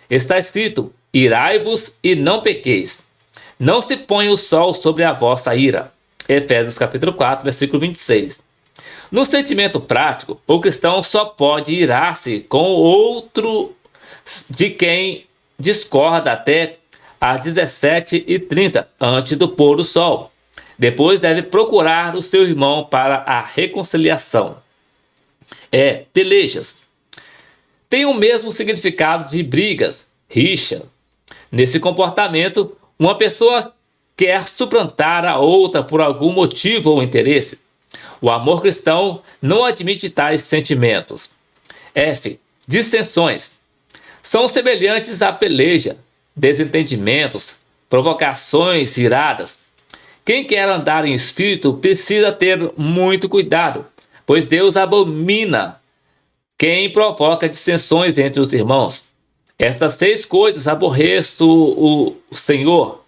Está escrito: irai-vos e não pequeis. Não se põe o sol sobre a vossa ira. Efésios capítulo 4, versículo 26. No sentimento prático, o cristão só pode irar-se com o outro de quem discorda até às 17h30, antes do pôr do sol. Depois deve procurar o seu irmão para a reconciliação. Pelejas. Tem o mesmo significado de brigas, rixa. Nesse comportamento, uma pessoa quer suplantar a outra por algum motivo ou interesse. O amor cristão não admite tais sentimentos. Dissensões. São semelhantes à peleja, desentendimentos, provocações iradas. Quem quer andar em espírito precisa ter muito cuidado, pois Deus abomina quem provoca dissensões entre os irmãos. Estas 6 coisas aborreço o Senhor,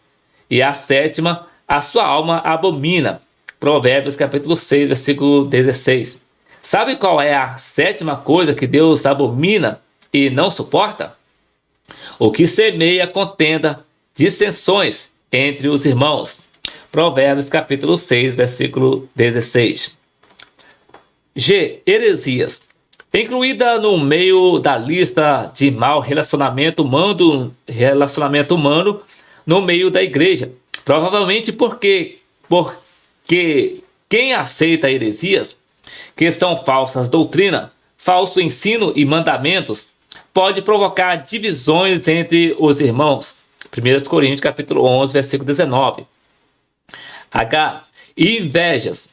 e a 7ª a sua alma abomina. Provérbios capítulo 6, versículo 16. Sabe qual é a 7ª coisa que Deus abomina e não suporta? O que semeia contenda, dissensões entre os irmãos. Provérbios capítulo 6, versículo 16. Heresias. Incluída no meio da lista de mau relacionamento humano no meio da igreja. Provavelmente porque quem aceita heresias, que são falsas doutrina, falso ensino e mandamentos, pode provocar divisões entre os irmãos. 1 Coríntios capítulo 11, versículo 19. Invejas.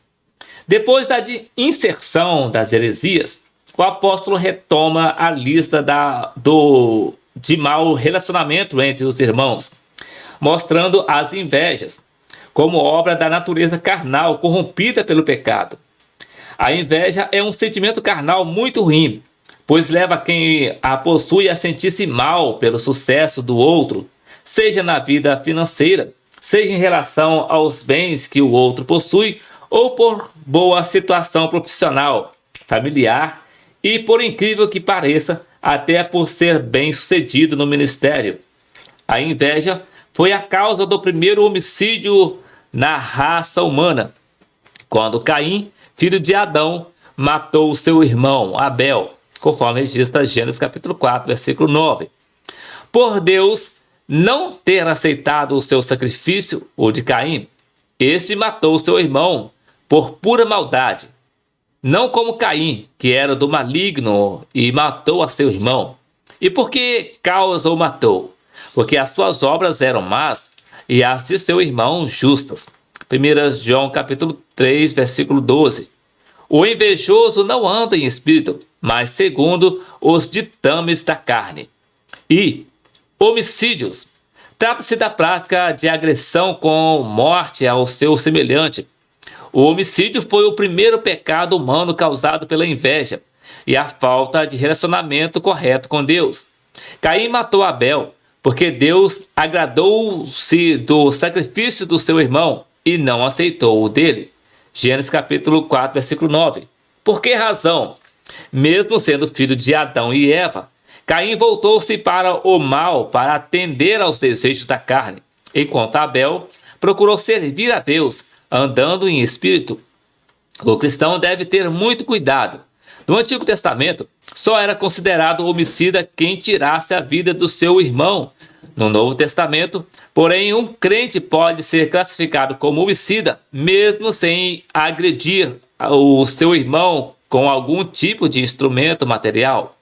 Depois da inserção das heresias, o apóstolo retoma a lista de mau relacionamento entre os irmãos, mostrando as invejas como obra da natureza carnal corrompida pelo pecado. A inveja é um sentimento carnal muito ruim, pois leva quem a possui a sentir-se mal pelo sucesso do outro, seja na vida financeira, seja em relação aos bens que o outro possui, ou por boa situação profissional, familiar e, por incrível que pareça, até por ser bem-sucedido no ministério. A inveja foi a causa do primeiro homicídio na raça humana, quando Caim, filho de Adão, matou seu irmão Abel, conforme registra Gênesis capítulo 4, versículo 9. Por Deus não ter aceitado o seu sacrifício, o de Caim, este matou seu irmão por pura maldade. Não como Caim, que era do maligno e matou a seu irmão. E por que causa o matou? Porque as suas obras eram más e as de seu irmão justas. 1 João capítulo 3, versículo 12. O invejoso não anda em espírito, mas segundo os ditames da carne. Homicídios. Trata-se da prática de agressão com morte ao seu semelhante. O homicídio foi o primeiro pecado humano causado pela inveja e a falta de relacionamento correto com Deus. Caim matou Abel porque Deus agradou-se do sacrifício do seu irmão e não aceitou o dele. Gênesis capítulo 4, versículo 9. Por que razão? Mesmo sendo filho de Adão e Eva, Caim voltou-se para o mal para atender aos desejos da carne, enquanto Abel procurou servir a Deus, andando em espírito. O cristão deve ter muito cuidado. No Antigo Testamento, só era considerado homicida quem tirasse a vida do seu irmão. No Novo Testamento, porém, um crente pode ser classificado como homicida, mesmo sem agredir o seu irmão com algum tipo de instrumento material.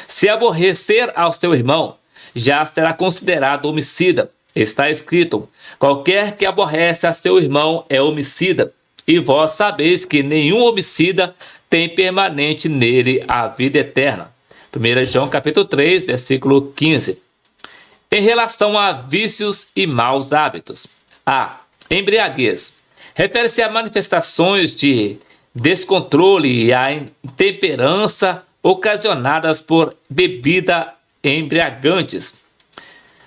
Se aborrecer ao seu irmão, já será considerado homicida. Está escrito: qualquer que aborrece a seu irmão é homicida, e vós sabeis que nenhum homicida tem permanente nele a vida eterna. 1 João capítulo 3, versículo 15. Em relação a vícios e maus hábitos, A. Embriaguez. Refere-se a manifestações de descontrole e a intemperança ocasionadas por bebida embriagantes.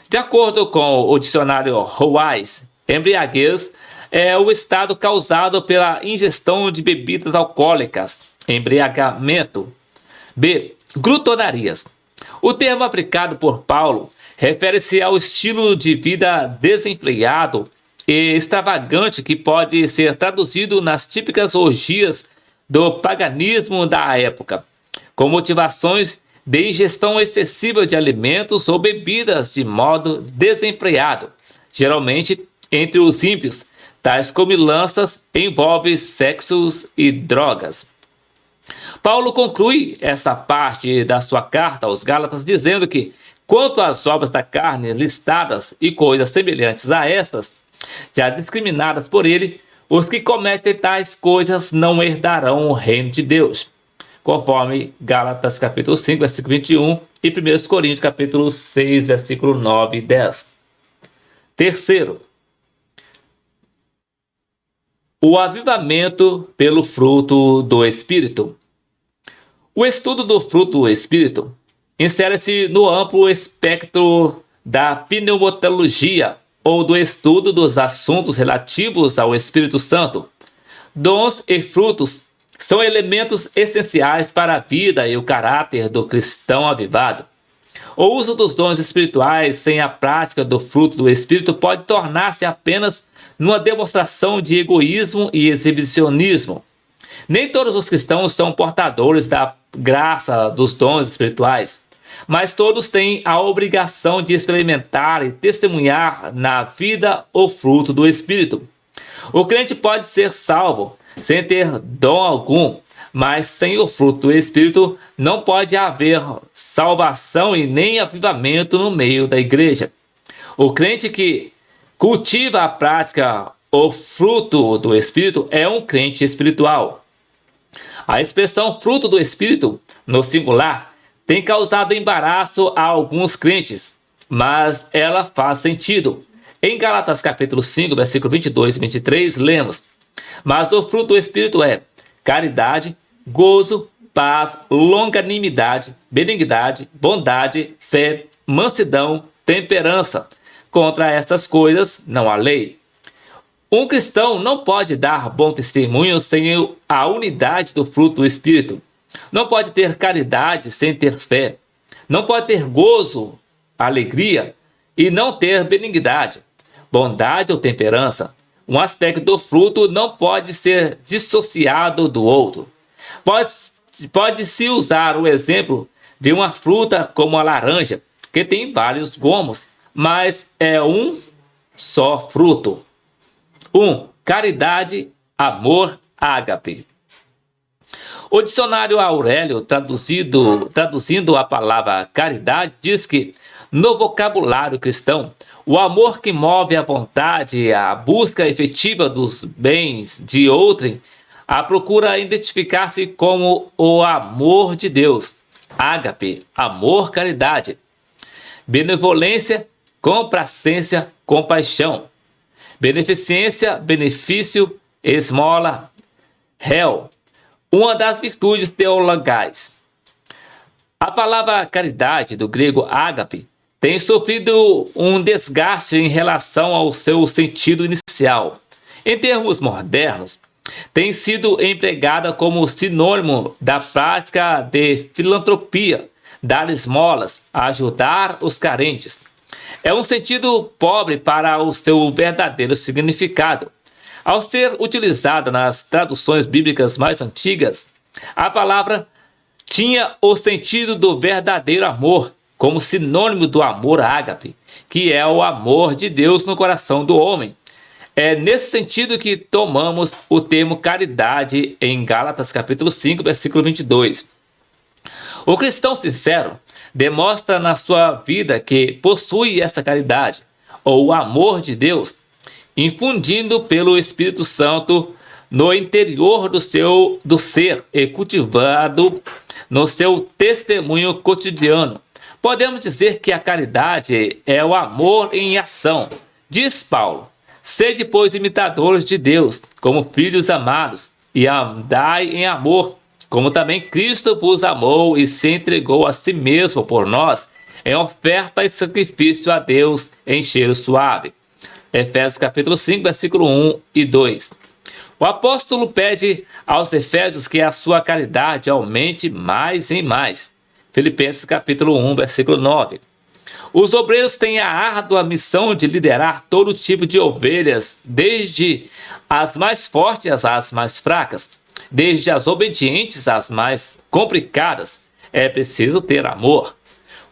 De acordo com o dicionário Wise, embriaguez é o estado causado pela ingestão de bebidas alcoólicas, embriagamento. B. Glutonarias. O termo aplicado por Paulo refere-se ao estilo de vida desenfreado e extravagante que pode ser traduzido nas típicas orgias do paganismo da época, com motivações de ingestão excessiva de alimentos ou bebidas de modo desenfreado, geralmente entre os ímpios. Tais comilanças envolvem sexos e drogas. Paulo conclui essa parte da sua carta aos Gálatas dizendo que, quanto às obras da carne listadas e coisas semelhantes a estas, já discriminadas por ele, os que cometem tais coisas não herdarão o reino de Deus, conforme Gálatas capítulo 5, versículo 21 e 1 Coríntios capítulo 6, versículo 9 e 10. Terceiro, o avivamento pelo fruto do Espírito. O estudo do fruto do Espírito insere-se no amplo espectro da pneumatologia, ou do estudo dos assuntos relativos ao Espírito Santo. Dons e frutos são elementos essenciais para a vida e o caráter do cristão avivado. O uso dos dons espirituais sem a prática do fruto do Espírito pode tornar-se apenas numa demonstração de egoísmo e exibicionismo. Nem todos os cristãos são portadores da graça dos dons espirituais, mas todos têm a obrigação de experimentar e testemunhar na vida o fruto do Espírito. O crente pode ser salvo sem ter dom algum, mas sem o fruto do Espírito não pode haver salvação e nem avivamento no meio da igreja. O crente que cultiva a prática, o fruto do Espírito, é um crente espiritual. A expressão fruto do Espírito, no singular, tem causado embaraço a alguns crentes, mas ela faz sentido. Em Gálatas capítulo 5, versículo 22 e 23, lemos: mas o fruto do Espírito é caridade, gozo, paz, longanimidade, benignidade, bondade, fé, mansidão, temperança. Contra essas coisas não há lei. Um cristão não pode dar bom testemunho sem a unidade do fruto do Espírito. Não pode ter caridade sem ter fé. Não pode ter gozo, alegria e não ter benignidade, bondade ou temperança. Um aspecto do fruto não pode ser dissociado do outro. Pode-se usar o exemplo de uma fruta como a laranja, que tem vários gomos, mas é um só fruto. 1. Caridade, amor, ágape. O dicionário Aurélio, traduzindo a palavra caridade, diz que, no vocabulário cristão, o amor que move a vontade, a busca efetiva dos bens de outrem, a procura identificar-se como o amor de Deus. Ágape, amor, caridade. Benevolência, complacência, compaixão. Beneficência, benefício, esmola, réu. Uma das virtudes teologais. A palavra caridade, do grego ágape, tem sofrido um desgaste em relação ao seu sentido inicial. Em termos modernos, tem sido empregada como sinônimo da prática de filantropia, dar esmolas, ajudar os carentes. É um sentido pobre para o seu verdadeiro significado. Ao ser utilizada nas traduções bíblicas mais antigas, a palavra tinha o sentido do verdadeiro amor, como sinônimo do amor ágape, que é o amor de Deus no coração do homem. É nesse sentido que tomamos o termo caridade em Gálatas capítulo 5, versículo 22. O cristão sincero demonstra na sua vida que possui essa caridade, ou o amor de Deus, infundindo pelo Espírito Santo no interior do ser e cultivado no seu testemunho cotidiano. Podemos dizer que a caridade é o amor em ação. Diz Paulo: Sede, pois, imitadores de Deus, como filhos amados, e andai em amor, como também Cristo vos amou e se entregou a si mesmo por nós, em oferta e sacrifício a Deus em cheiro suave. Efésios capítulo 5, versículo 1 e 2. O apóstolo pede aos Efésios que a sua caridade aumente mais e mais. Filipenses capítulo 1, versículo 9. Os obreiros têm a árdua missão de liderar todo tipo de ovelhas, desde as mais fortes às mais fracas, desde as obedientes às mais complicadas. É preciso ter amor.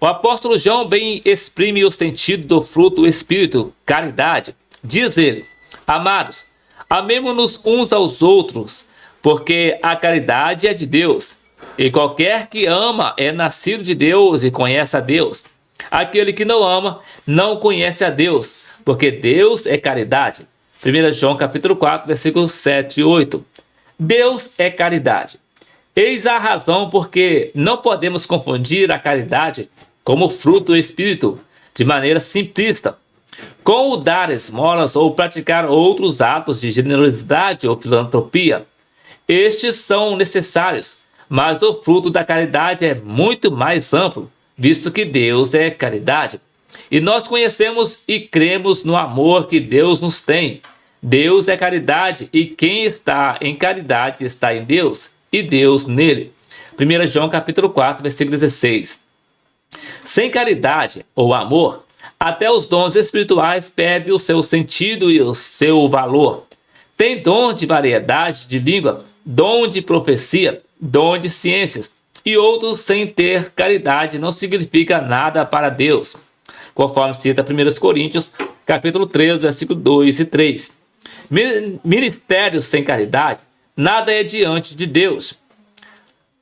O apóstolo João bem exprime o sentido do fruto do Espírito, caridade. Diz ele: amados, amemo-nos uns aos outros, porque a caridade é de Deus, e qualquer que ama é nascido de Deus e conhece a Deus. Aquele que não ama não conhece a Deus, porque Deus é caridade. 1 João capítulo 4, versículos 7 e 8. Deus é caridade. Eis a razão porque não podemos confundir a caridade como fruto do Espírito, de maneira simplista, com o dar esmolas ou praticar outros atos de generosidade ou filantropia. Estes são necessários, mas o fruto da caridade é muito mais amplo, visto que Deus é caridade. E nós conhecemos e cremos no amor que Deus nos tem. Deus é caridade, e quem está em caridade está em Deus, e Deus nele. 1 João capítulo 4, versículo 16. Sem caridade ou amor, até os dons espirituais perdem o seu sentido e o seu valor. Tem dom de variedade de língua, dom de profecia, dom de ciências, e outros sem ter caridade não significa nada para Deus, conforme cita 1 Coríntios, capítulo 13, versículo 2 e 3. Ministérios sem caridade, nada é diante de Deus,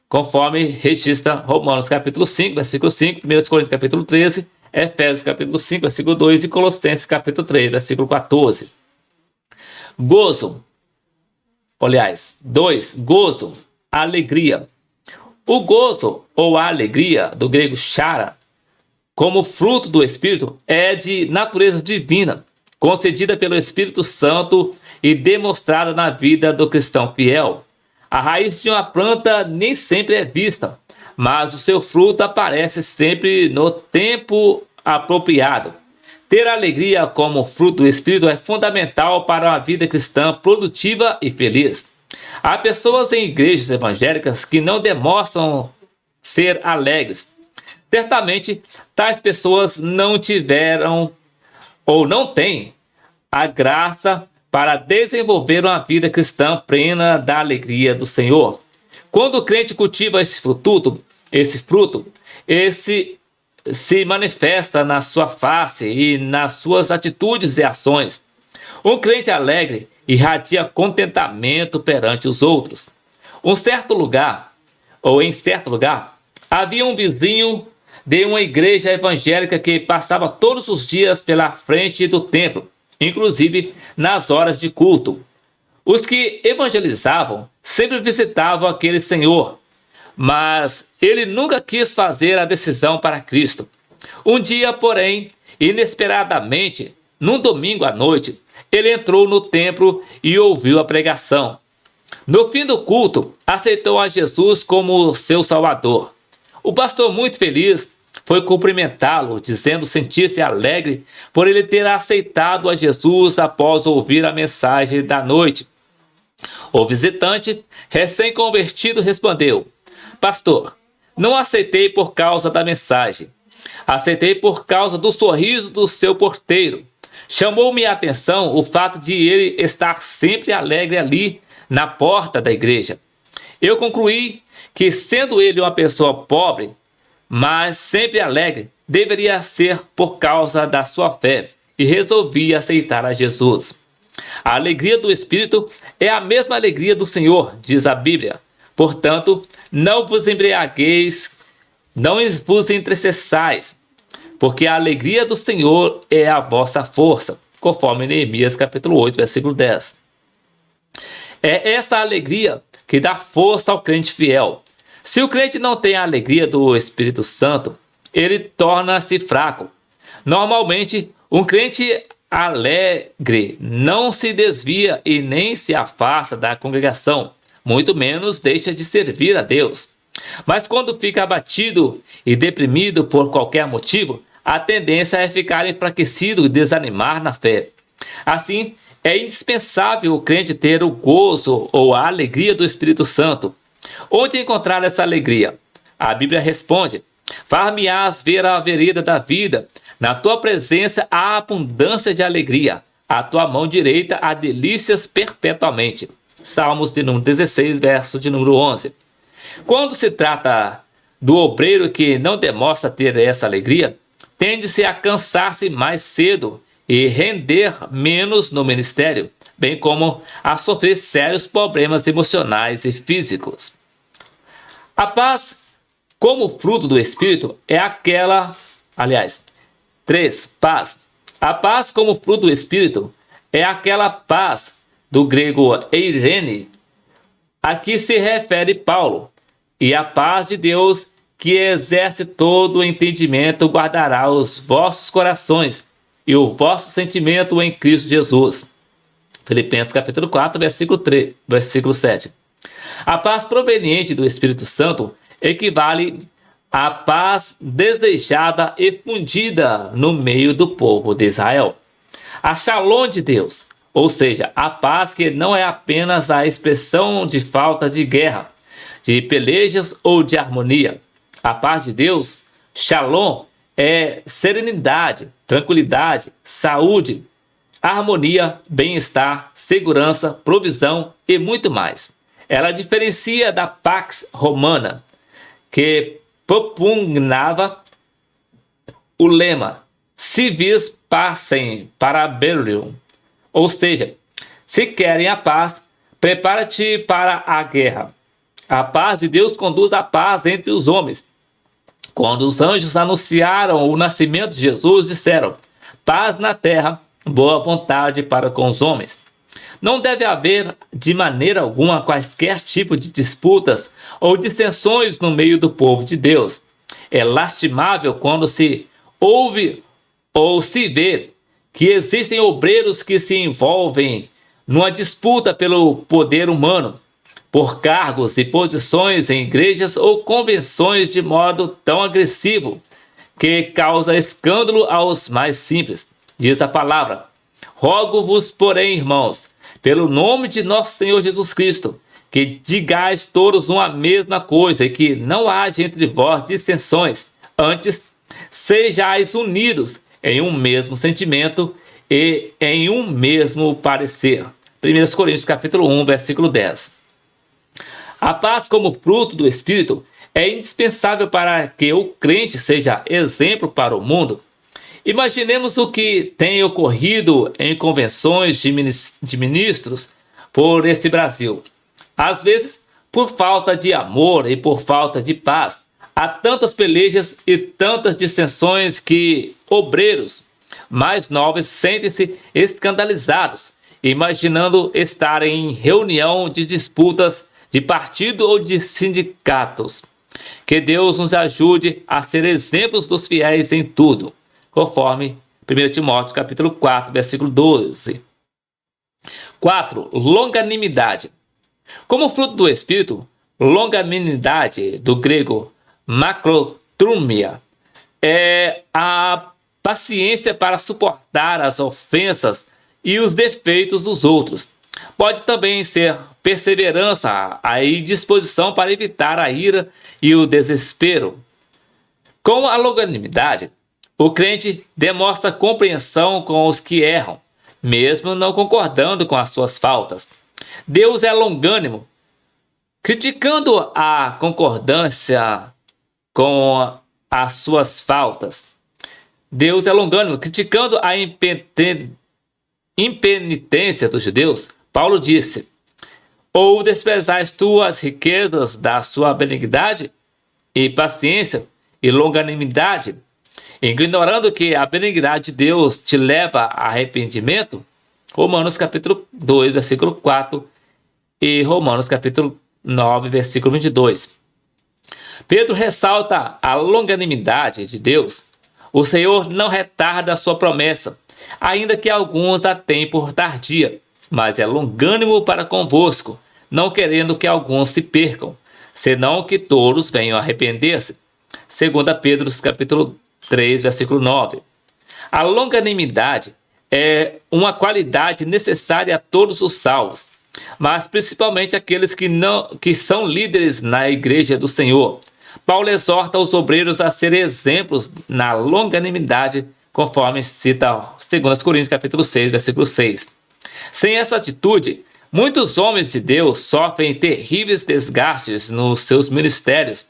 conforme registra Romanos capítulo 5, versículo 5, 1 Coríntios capítulo 13, Efésios capítulo 5, versículo 2 e Colossenses capítulo 3, versículo 14. Gozo, aliás, 2, gozo, alegria. O gozo ou a alegria, do grego chara, como fruto do Espírito, é de natureza divina, concedida pelo Espírito Santo e demonstrada na vida do cristão fiel. A raiz de uma planta nem sempre é vista, mas o seu fruto aparece sempre no tempo apropriado. Ter alegria como fruto do Espírito é fundamental para uma vida cristã produtiva e feliz. Há pessoas em igrejas evangélicas que não demonstram ser alegres. Certamente, tais pessoas não tiveram ou não têm a graça para desenvolver uma vida cristã plena da alegria do Senhor. Quando o crente cultiva esse fruto se manifesta na sua face e nas suas atitudes e ações. Um crente alegre irradia contentamento perante os outros. Em certo lugar, havia um vizinho de uma igreja evangélica que passava todos os dias pela frente do templo, inclusive nas horas de culto. Os que evangelizavam sempre visitavam aquele senhor, mas ele nunca quis fazer a decisão para Cristo. Um dia, porém, inesperadamente, num domingo à noite, ele entrou no templo e ouviu a pregação. No fim do culto, aceitou a Jesus como seu Salvador. O pastor, muito feliz, foi cumprimentá-lo, dizendo sentir-se alegre por ele ter aceitado a Jesus após ouvir a mensagem da noite. O visitante, recém-convertido, respondeu: pastor, não aceitei por causa da mensagem. Aceitei por causa do sorriso do seu porteiro. Chamou-me a atenção o fato de ele estar sempre alegre ali na porta da igreja. Eu concluí que, sendo ele uma pessoa pobre, mas sempre alegre, deveria ser por causa da sua fé, e resolvi aceitar a Jesus. A alegria do Espírito é a mesma alegria do Senhor, diz a Bíblia. Portanto, não vos embriagueis, não vos entristeçais, porque a alegria do Senhor é a vossa força, conforme Neemias capítulo 8, versículo 10. É essa alegria que dá força ao crente fiel. Se o crente não tem a alegria do Espírito Santo, ele torna-se fraco. Normalmente, um crente alegre, não se desvia e nem se afasta da congregação, muito menos deixa de servir a Deus. Mas quando fica abatido e deprimido por qualquer motivo, a tendência é ficar enfraquecido e desanimar na fé. Assim, é indispensável o crente ter o gozo ou a alegria do Espírito Santo. Onde encontrar essa alegria? A Bíblia responde: far-me-ás ver a vereda da vida, na tua presença há abundância de alegria, a tua mão direita há delícias perpetuamente. Salmos de número 16, verso de número 11. Quando se trata do obreiro que não demonstra ter essa alegria, tende-se a cansar-se mais cedo e render menos no ministério, bem como a sofrer sérios problemas emocionais e físicos. A paz, como fruto do Espírito, é aquela... 3. Paz. A paz como fruto do Espírito é aquela paz do grego eirene, a que se refere Paulo. E a paz de Deus, que exerce todo o entendimento, guardará os vossos corações e o vosso sentimento em Cristo Jesus. Filipenses capítulo 4, versículo 7. A paz proveniente do Espírito Santo equivale à paz desejada e fundida no meio do povo de Israel. A Shalom de Deus, ou seja, a paz que não é apenas a expressão de falta de guerra, de pelejas ou de harmonia. A paz de Deus, Shalom, é serenidade, tranquilidade, saúde, harmonia, bem-estar, segurança, provisão e muito mais. Ela diferencia da Pax Romana, que propugnava o lema civis pacem parabellum, ou seja, se querem a paz, prepara-te para a guerra. A paz de Deus conduz à paz entre os homens. Quando os anjos anunciaram o nascimento de Jesus, disseram: paz na terra, boa vontade para com os homens. Não deve haver, de maneira alguma, quaisquer tipo de disputas ou dissensões no meio do povo de Deus. É lastimável quando se ouve ou se vê que existem obreiros que se envolvem numa disputa pelo poder humano, por cargos e posições em igrejas ou convenções de modo tão agressivo que causa escândalo aos mais simples. Diz a palavra: rogo-vos, porém, irmãos, pelo nome de nosso Senhor Jesus Cristo, que digais todos uma mesma coisa e que não haja entre vós dissensões, antes sejais unidos em um mesmo sentimento e em um mesmo parecer. 1 Coríntios capítulo 1, versículo 10. A paz como fruto do Espírito é indispensável para que o crente seja exemplo para o mundo. Imaginemos o que tem ocorrido em convenções de ministros por esse Brasil. Às vezes, por falta de amor e por falta de paz, há tantas pelejas e tantas dissensões que obreiros mais novos sentem-se escandalizados, imaginando estar em reunião de disputas de partido ou de sindicatos. Que Deus nos ajude a ser exemplos dos fiéis em tudo, conforme 1 Timóteo capítulo 4, versículo 12. 4. Longanimidade. Como fruto do Espírito, longanimidade, do grego macrotrumia, é a paciência para suportar as ofensas e os defeitos dos outros. Pode também ser perseverança e disposição para evitar a ira e o desespero. Com a longanimidade, o crente demonstra compreensão com os que erram, mesmo não concordando com as suas faltas. Deus é longânimo, criticando a concordância com as suas faltas. Deus é longânimo, criticando a impenitência dos judeus. Paulo disse: ou desprezais tu as riquezas da sua benignidade e paciência e longanimidade, ignorando que a benignidade de Deus te leva a arrependimento? Romanos capítulo 2, versículo 4 e Romanos capítulo 9, versículo 22. Pedro ressalta a longanimidade de Deus. O Senhor não retarda a sua promessa, ainda que alguns a tenham por tardia, mas é longânimo para convosco, não querendo que alguns se percam, senão que todos venham a arrepender-se. 2 Pedro capítulo 3, versículo 9. A longanimidade é uma qualidade necessária a todos os salvos, mas principalmente aqueles que são líderes na igreja do Senhor. Paulo exorta os obreiros a serem exemplos na longanimidade, conforme cita 2 Coríntios capítulo 6, versículo 6. Sem essa atitude, muitos homens de Deus sofrem terríveis desgastes nos seus ministérios,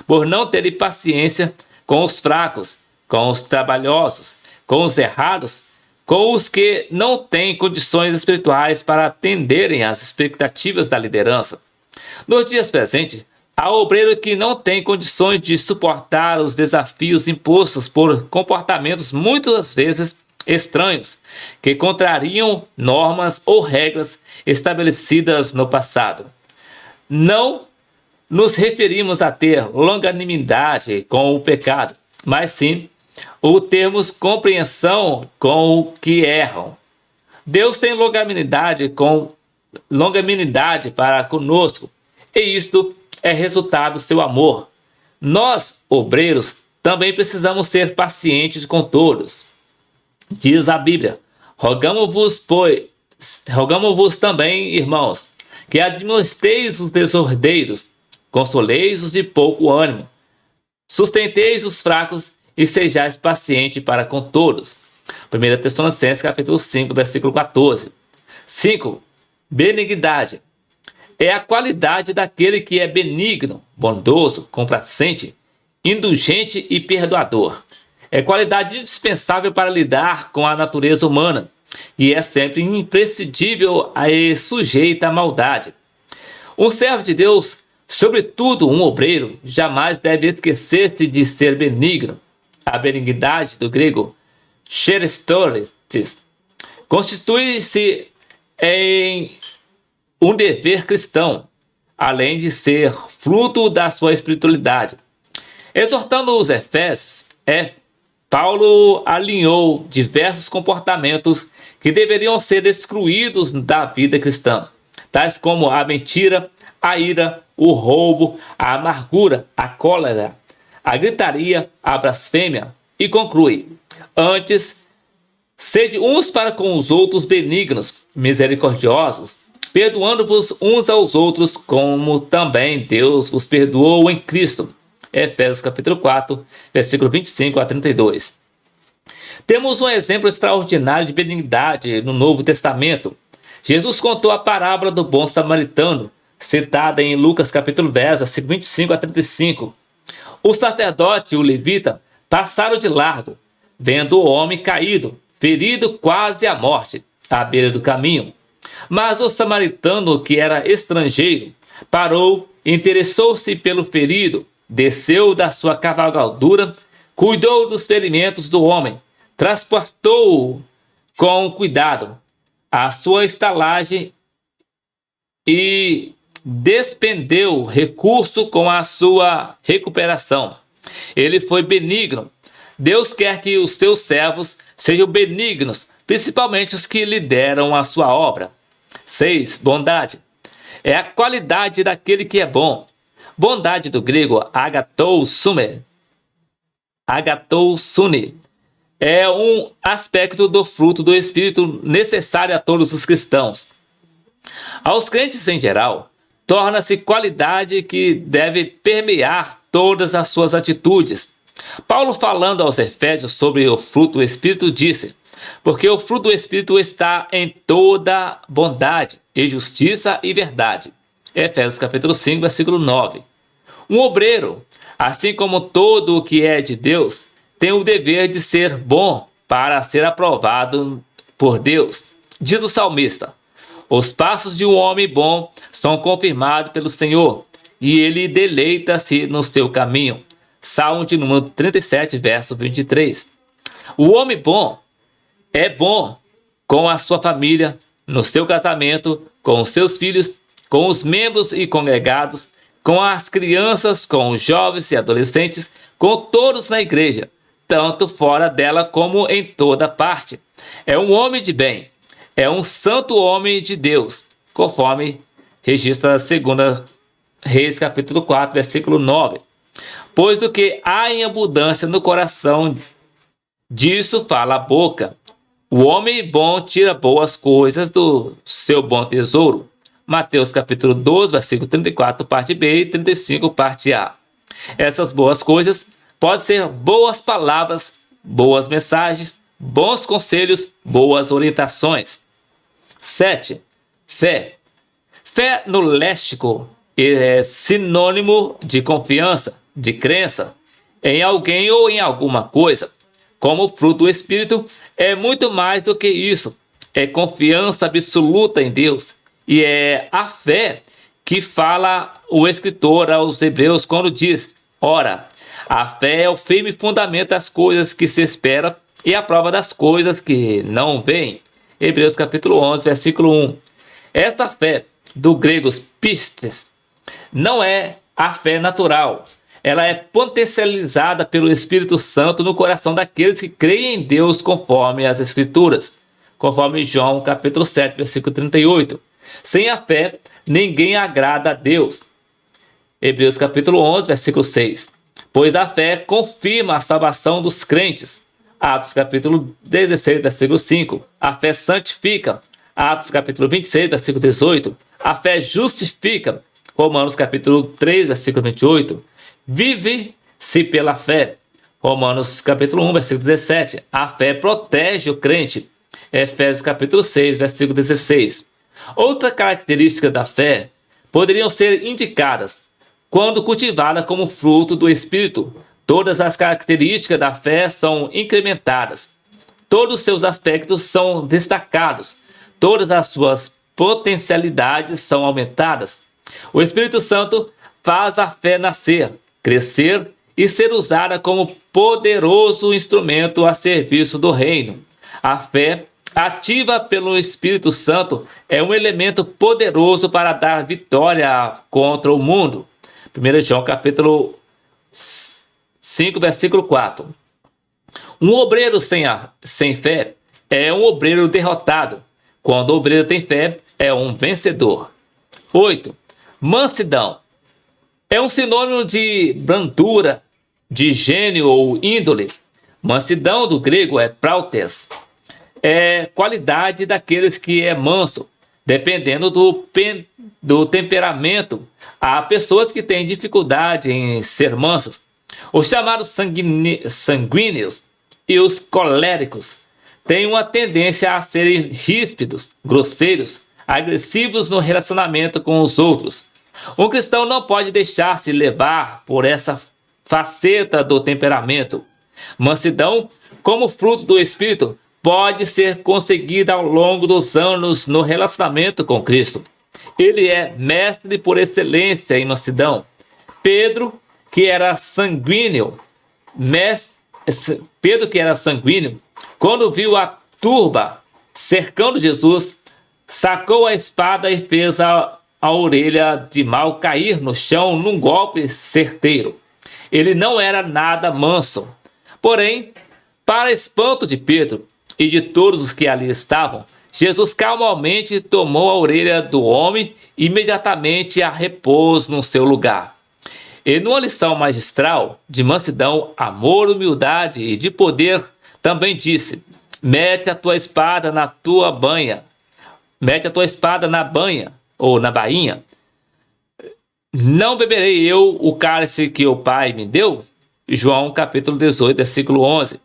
por não terem paciência com os fracos, com os trabalhosos, com os errados, com os que não têm condições espirituais para atenderem às expectativas da liderança. Nos dias presentes, há obreiro que não tem condições de suportar os desafios impostos por comportamentos muitas vezes estranhos, que contrariam normas ou regras estabelecidas no passado. Não nos referimos a ter longanimidade com o pecado, mas sim o termos compreensão com o que erram. Deus tem longanimidade para conosco, e isto é resultado do seu amor. Nós, obreiros, também precisamos ser pacientes com todos. Diz a Bíblia: rogamo-vos também, irmãos, que admoesteis os desordeiros, consoleis os de pouco ânimo, sustenteis os fracos e sejais pacientes para com todos. 1 Tessalonicenses capítulo 5, versículo 14. 5. Benignidade é a qualidade daquele que é benigno, bondoso, complacente, indulgente e perdoador. É qualidade indispensável para lidar com a natureza humana e é sempre imprescindível e sujeita à maldade. Um servo de Deus, sobretudo um obreiro, jamais deve esquecer-se de ser benigno. A benignidade, do grego cheristotes, constitui-se em um dever cristão, além de ser fruto da sua espiritualidade. Exortando os Efésios, Paulo alinhou diversos comportamentos que deveriam ser excluídos da vida cristã, tais como a mentira, a ira, o roubo, a amargura, a cólera, a gritaria, a blasfêmia, e conclui: antes, sede uns para com os outros benignos, misericordiosos, perdoando-vos uns aos outros, como também Deus vos perdoou em Cristo. Efésios capítulo 4, versículo 25 a 32. Temos um exemplo extraordinário de benignidade no Novo Testamento. Jesus contou a parábola do bom samaritano, citada em Lucas capítulo 10, versículo 25 a 35. O sacerdote e o levita passaram de largo, vendo o homem caído, ferido quase à morte, à beira do caminho. Mas o samaritano, que era estrangeiro, parou, interessou-se pelo ferido, desceu da sua cavalgadura, cuidou dos ferimentos do homem, transportou-o com cuidado à sua estalagem e despendeu recurso com a sua recuperação. Ele foi benigno. Deus quer que os seus servos sejam benignos, principalmente os que lideram a sua obra. 6. Bondade é a qualidade daquele que é bom. Bondade, do grego agathosune, é um aspecto do fruto do Espírito necessário a todos os cristãos. Aos crentes em geral, torna-se qualidade que deve permear todas as suas atitudes. Paulo, falando aos Efésios sobre o fruto do Espírito, disse: porque o fruto do Espírito está em toda bondade e justiça e verdade. Efésios capítulo 5, versículo 9. Um obreiro, assim como todo o que é de Deus, tem o dever de ser bom para ser aprovado por Deus. Diz o salmista: os passos de um homem bom são confirmados pelo Senhor, e ele deleita-se no seu caminho. Salmo de número 37, verso 23. O homem bom é bom com a sua família, no seu casamento, com os seus filhos, com os membros e congregados, com as crianças, com os jovens e adolescentes, com todos na igreja, tanto fora dela como em toda parte. É um homem de bem. É um santo homem de Deus, conforme registra 2 Reis, capítulo 4, versículo 9. Pois do que há em abundância no coração, disso fala a boca. O homem bom tira boas coisas do seu bom tesouro. Mateus capítulo 12, versículo 34, parte B, e 35, parte A. Essas boas coisas podem ser boas palavras, boas mensagens, bons conselhos, boas orientações. 7. Fé. Fé no léxico é sinônimo de confiança, de crença em alguém ou em alguma coisa. Como fruto do Espírito, é muito mais do que isso. É confiança absoluta em Deus. E é a fé que fala o escritor aos Hebreus quando diz: ora, a fé é o firme fundamento das coisas que se espera e a prova das coisas que não veem. Hebreus capítulo 11, versículo 1. Esta fé, do grego pistes, não é a fé natural. Ela é potencializada pelo Espírito Santo no coração daqueles que creem em Deus conforme as Escrituras. Conforme João capítulo 7, versículo 38. Sem a fé, ninguém agrada a Deus. Hebreus capítulo 11, versículo 6. Pois a fé confirma a salvação dos crentes. Atos capítulo 16, versículo 5. A fé santifica. Atos capítulo 26, versículo 18. A fé justifica. Romanos capítulo 3, versículo 28. Vive-se pela fé. Romanos capítulo 1, versículo 17. A fé protege o crente. Efésios capítulo 6, versículo 16. Outra característica da fé poderiam ser indicadas quando cultivada como fruto do Espírito. Todas as características da fé são incrementadas. Todos os seus aspectos são destacados. Todas as suas potencialidades são aumentadas. O Espírito Santo faz a fé nascer, crescer e ser usada como poderoso instrumento a serviço do reino. A fé ativa pelo Espírito Santo é um elemento poderoso para dar vitória contra o mundo. 1 João capítulo 5, versículo 4. Um obreiro sem fé é um obreiro derrotado. Quando o obreiro tem fé, é um vencedor. 8. Mansidão. É um sinônimo de brandura, de gênio ou índole. Mansidão do grego é prautes. É qualidade daqueles que é manso, dependendo do temperamento. Há pessoas que têm dificuldade em ser mansas. Os chamados sanguíneos e os coléricos têm uma tendência a serem ríspidos, grosseiros, agressivos no relacionamento com os outros. Um cristão não pode deixar-se levar por essa faceta do temperamento. Mansidão, como fruto do Espírito, pode ser conseguida ao longo dos anos no relacionamento com Cristo. Ele é mestre por excelência em mansidão. Pedro, que era sanguíneo, quando viu a turba cercando Jesus, sacou a espada e fez a orelha de Mal cair no chão num golpe certeiro. Ele não era nada manso. Porém, para espanto de Pedro e de todos os que ali estavam, Jesus calmamente tomou a orelha do homem e imediatamente a repôs no seu lugar. E numa lição magistral de mansidão, amor, humildade e de poder, também disse: mete a tua espada na tua banha. Mete a tua espada na banha, ou na bainha. Não beberei eu o cálice que o Pai me deu? João capítulo 18, versículo 11.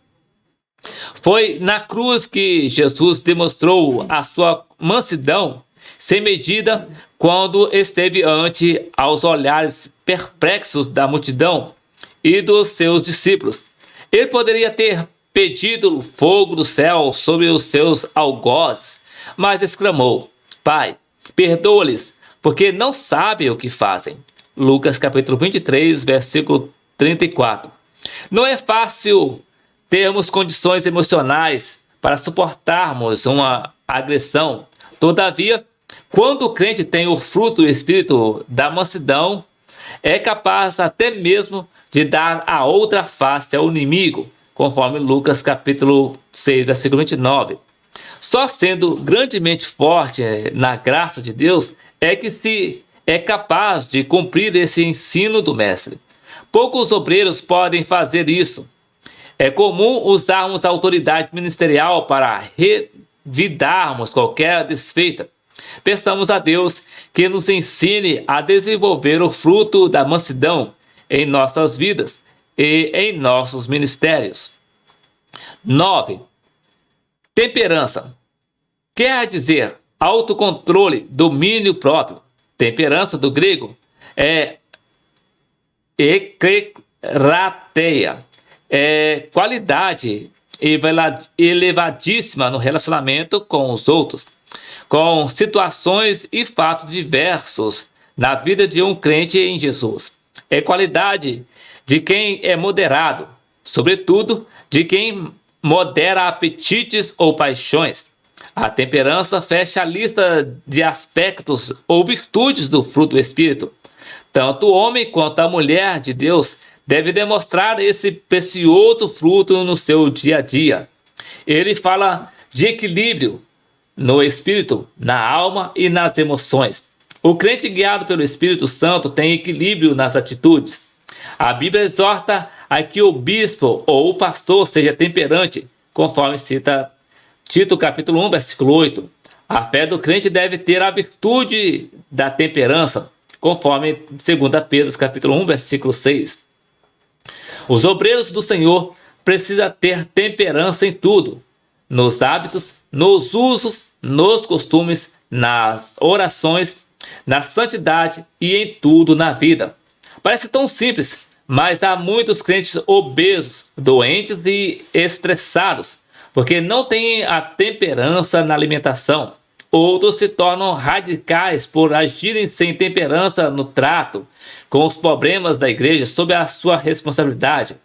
Foi na cruz que Jesus demonstrou a sua mansidão sem medida quando esteve ante aos olhares perplexos da multidão e dos seus discípulos. Ele poderia ter pedido fogo do céu sobre os seus algozes, mas exclamou: Pai, perdoa-lhes, porque não sabem o que fazem. Lucas capítulo 23, versículo 34. Não é fácil termos condições emocionais para suportarmos uma agressão. Todavia, quando o crente tem o fruto do Espírito da mansidão, é capaz até mesmo de dar a outra face ao inimigo, conforme Lucas capítulo 6, versículo 29. Só sendo grandemente forte na graça de Deus é que se é capaz de cumprir esse ensino do mestre. Poucos obreiros podem fazer isso. É comum usarmos a autoridade ministerial para revidarmos qualquer desfeita. Peçamos a Deus que nos ensine a desenvolver o fruto da mansidão em nossas vidas e em nossos ministérios. 9. Temperança. Quer dizer autocontrole, domínio próprio. Temperança do grego é ekrateia. É qualidade elevadíssima no relacionamento com os outros, com situações e fatos diversos na vida de um crente em Jesus. É qualidade de quem é moderado, sobretudo de quem modera apetites ou paixões. A temperança fecha a lista de aspectos ou virtudes do fruto do Espírito. Tanto o homem quanto a mulher de Deus deve demonstrar esse precioso fruto no seu dia a dia. Ele fala de equilíbrio no espírito, na alma e nas emoções. O crente guiado pelo Espírito Santo tem equilíbrio nas atitudes. A Bíblia exorta a que o bispo ou o pastor seja temperante, conforme cita Tito capítulo 1, versículo 8. A fé do crente deve ter a virtude da temperança, conforme 2 Pedro capítulo 1, versículo 6. Os obreiros do Senhor precisam ter temperança em tudo, nos hábitos, nos usos, nos costumes, nas orações, na santidade e em tudo na vida. Parece tão simples, mas há muitos crentes obesos, doentes e estressados, porque não têm a temperança na alimentação. Outros se tornam radicais por agirem sem temperança no trato com os problemas da igreja sob a sua responsabilidade.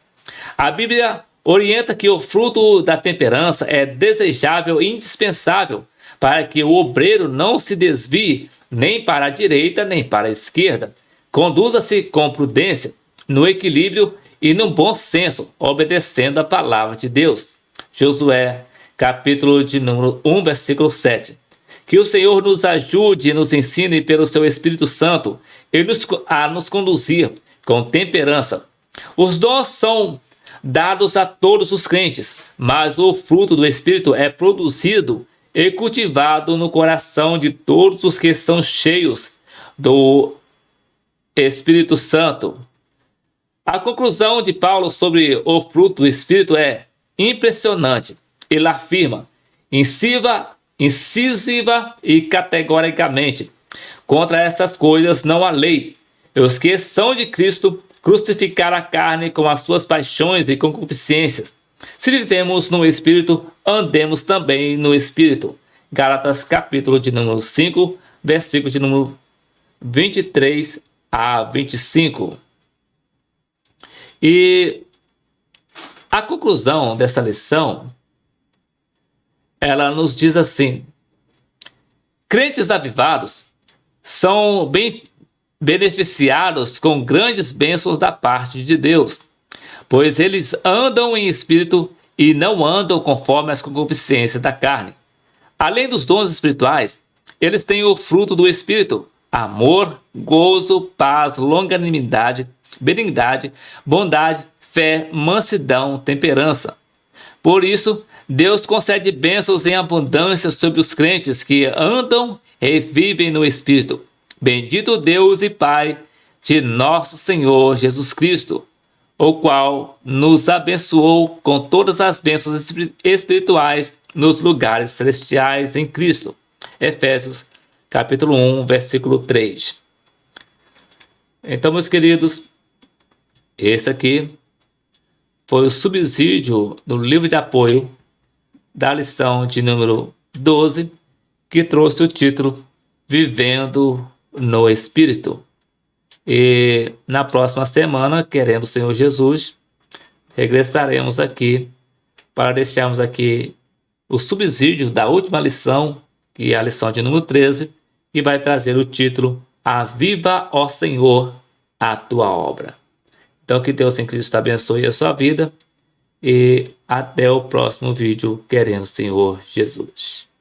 A Bíblia orienta que o fruto da temperança é desejável e indispensável para que o obreiro não se desvie nem para a direita nem para a esquerda. Conduza-se com prudência, no equilíbrio e no bom senso, obedecendo a palavra de Deus. Josué, capítulo de número 1, versículo 7. Que o Senhor nos ajude e nos ensine pelo seu Espírito Santo a nos conduzir com temperança. Os dons são dados a todos os crentes, mas o fruto do Espírito é produzido e cultivado no coração de todos os que são cheios do Espírito Santo. A conclusão de Paulo sobre o fruto do Espírito é impressionante. Ele afirma, incisiva e categoricamente: contra estas coisas não há lei. Os que são de Cristo crucificaram a carne com as suas paixões e concupiscências. Se vivemos no Espírito, andemos também no Espírito. Gálatas capítulo de número 5, versículo de número 23 a 25. E a conclusão dessa lição, ela nos diz assim: crentes avivados são bem beneficiados com grandes bênçãos da parte de Deus, pois eles andam em espírito e não andam conforme as concupiscências da carne. Além dos dons espirituais, eles têm o fruto do Espírito: amor, gozo, paz, longanimidade, benignidade, bondade, fé, mansidão, temperança. Por isso, Deus concede bênçãos em abundância sobre os crentes que andam e vivem no Espírito. Bendito Deus e Pai de nosso Senhor Jesus Cristo, o qual nos abençoou com todas as bênçãos espirituais nos lugares celestiais em Cristo. Efésios capítulo 1, versículo 3. Então, meus queridos, esse aqui foi o subsídio do livro de apoio da lição de número 12, que trouxe o título Vivendo no Espírito. E na próxima semana, querendo o Senhor Jesus, regressaremos aqui para deixarmos aqui o subsídio da última lição, que é a lição de número 13, que vai trazer o título Aviva, ó Senhor, a tua obra. Então, que Deus em Cristo abençoe a sua vida e até o próximo vídeo, querendo o Senhor Jesus.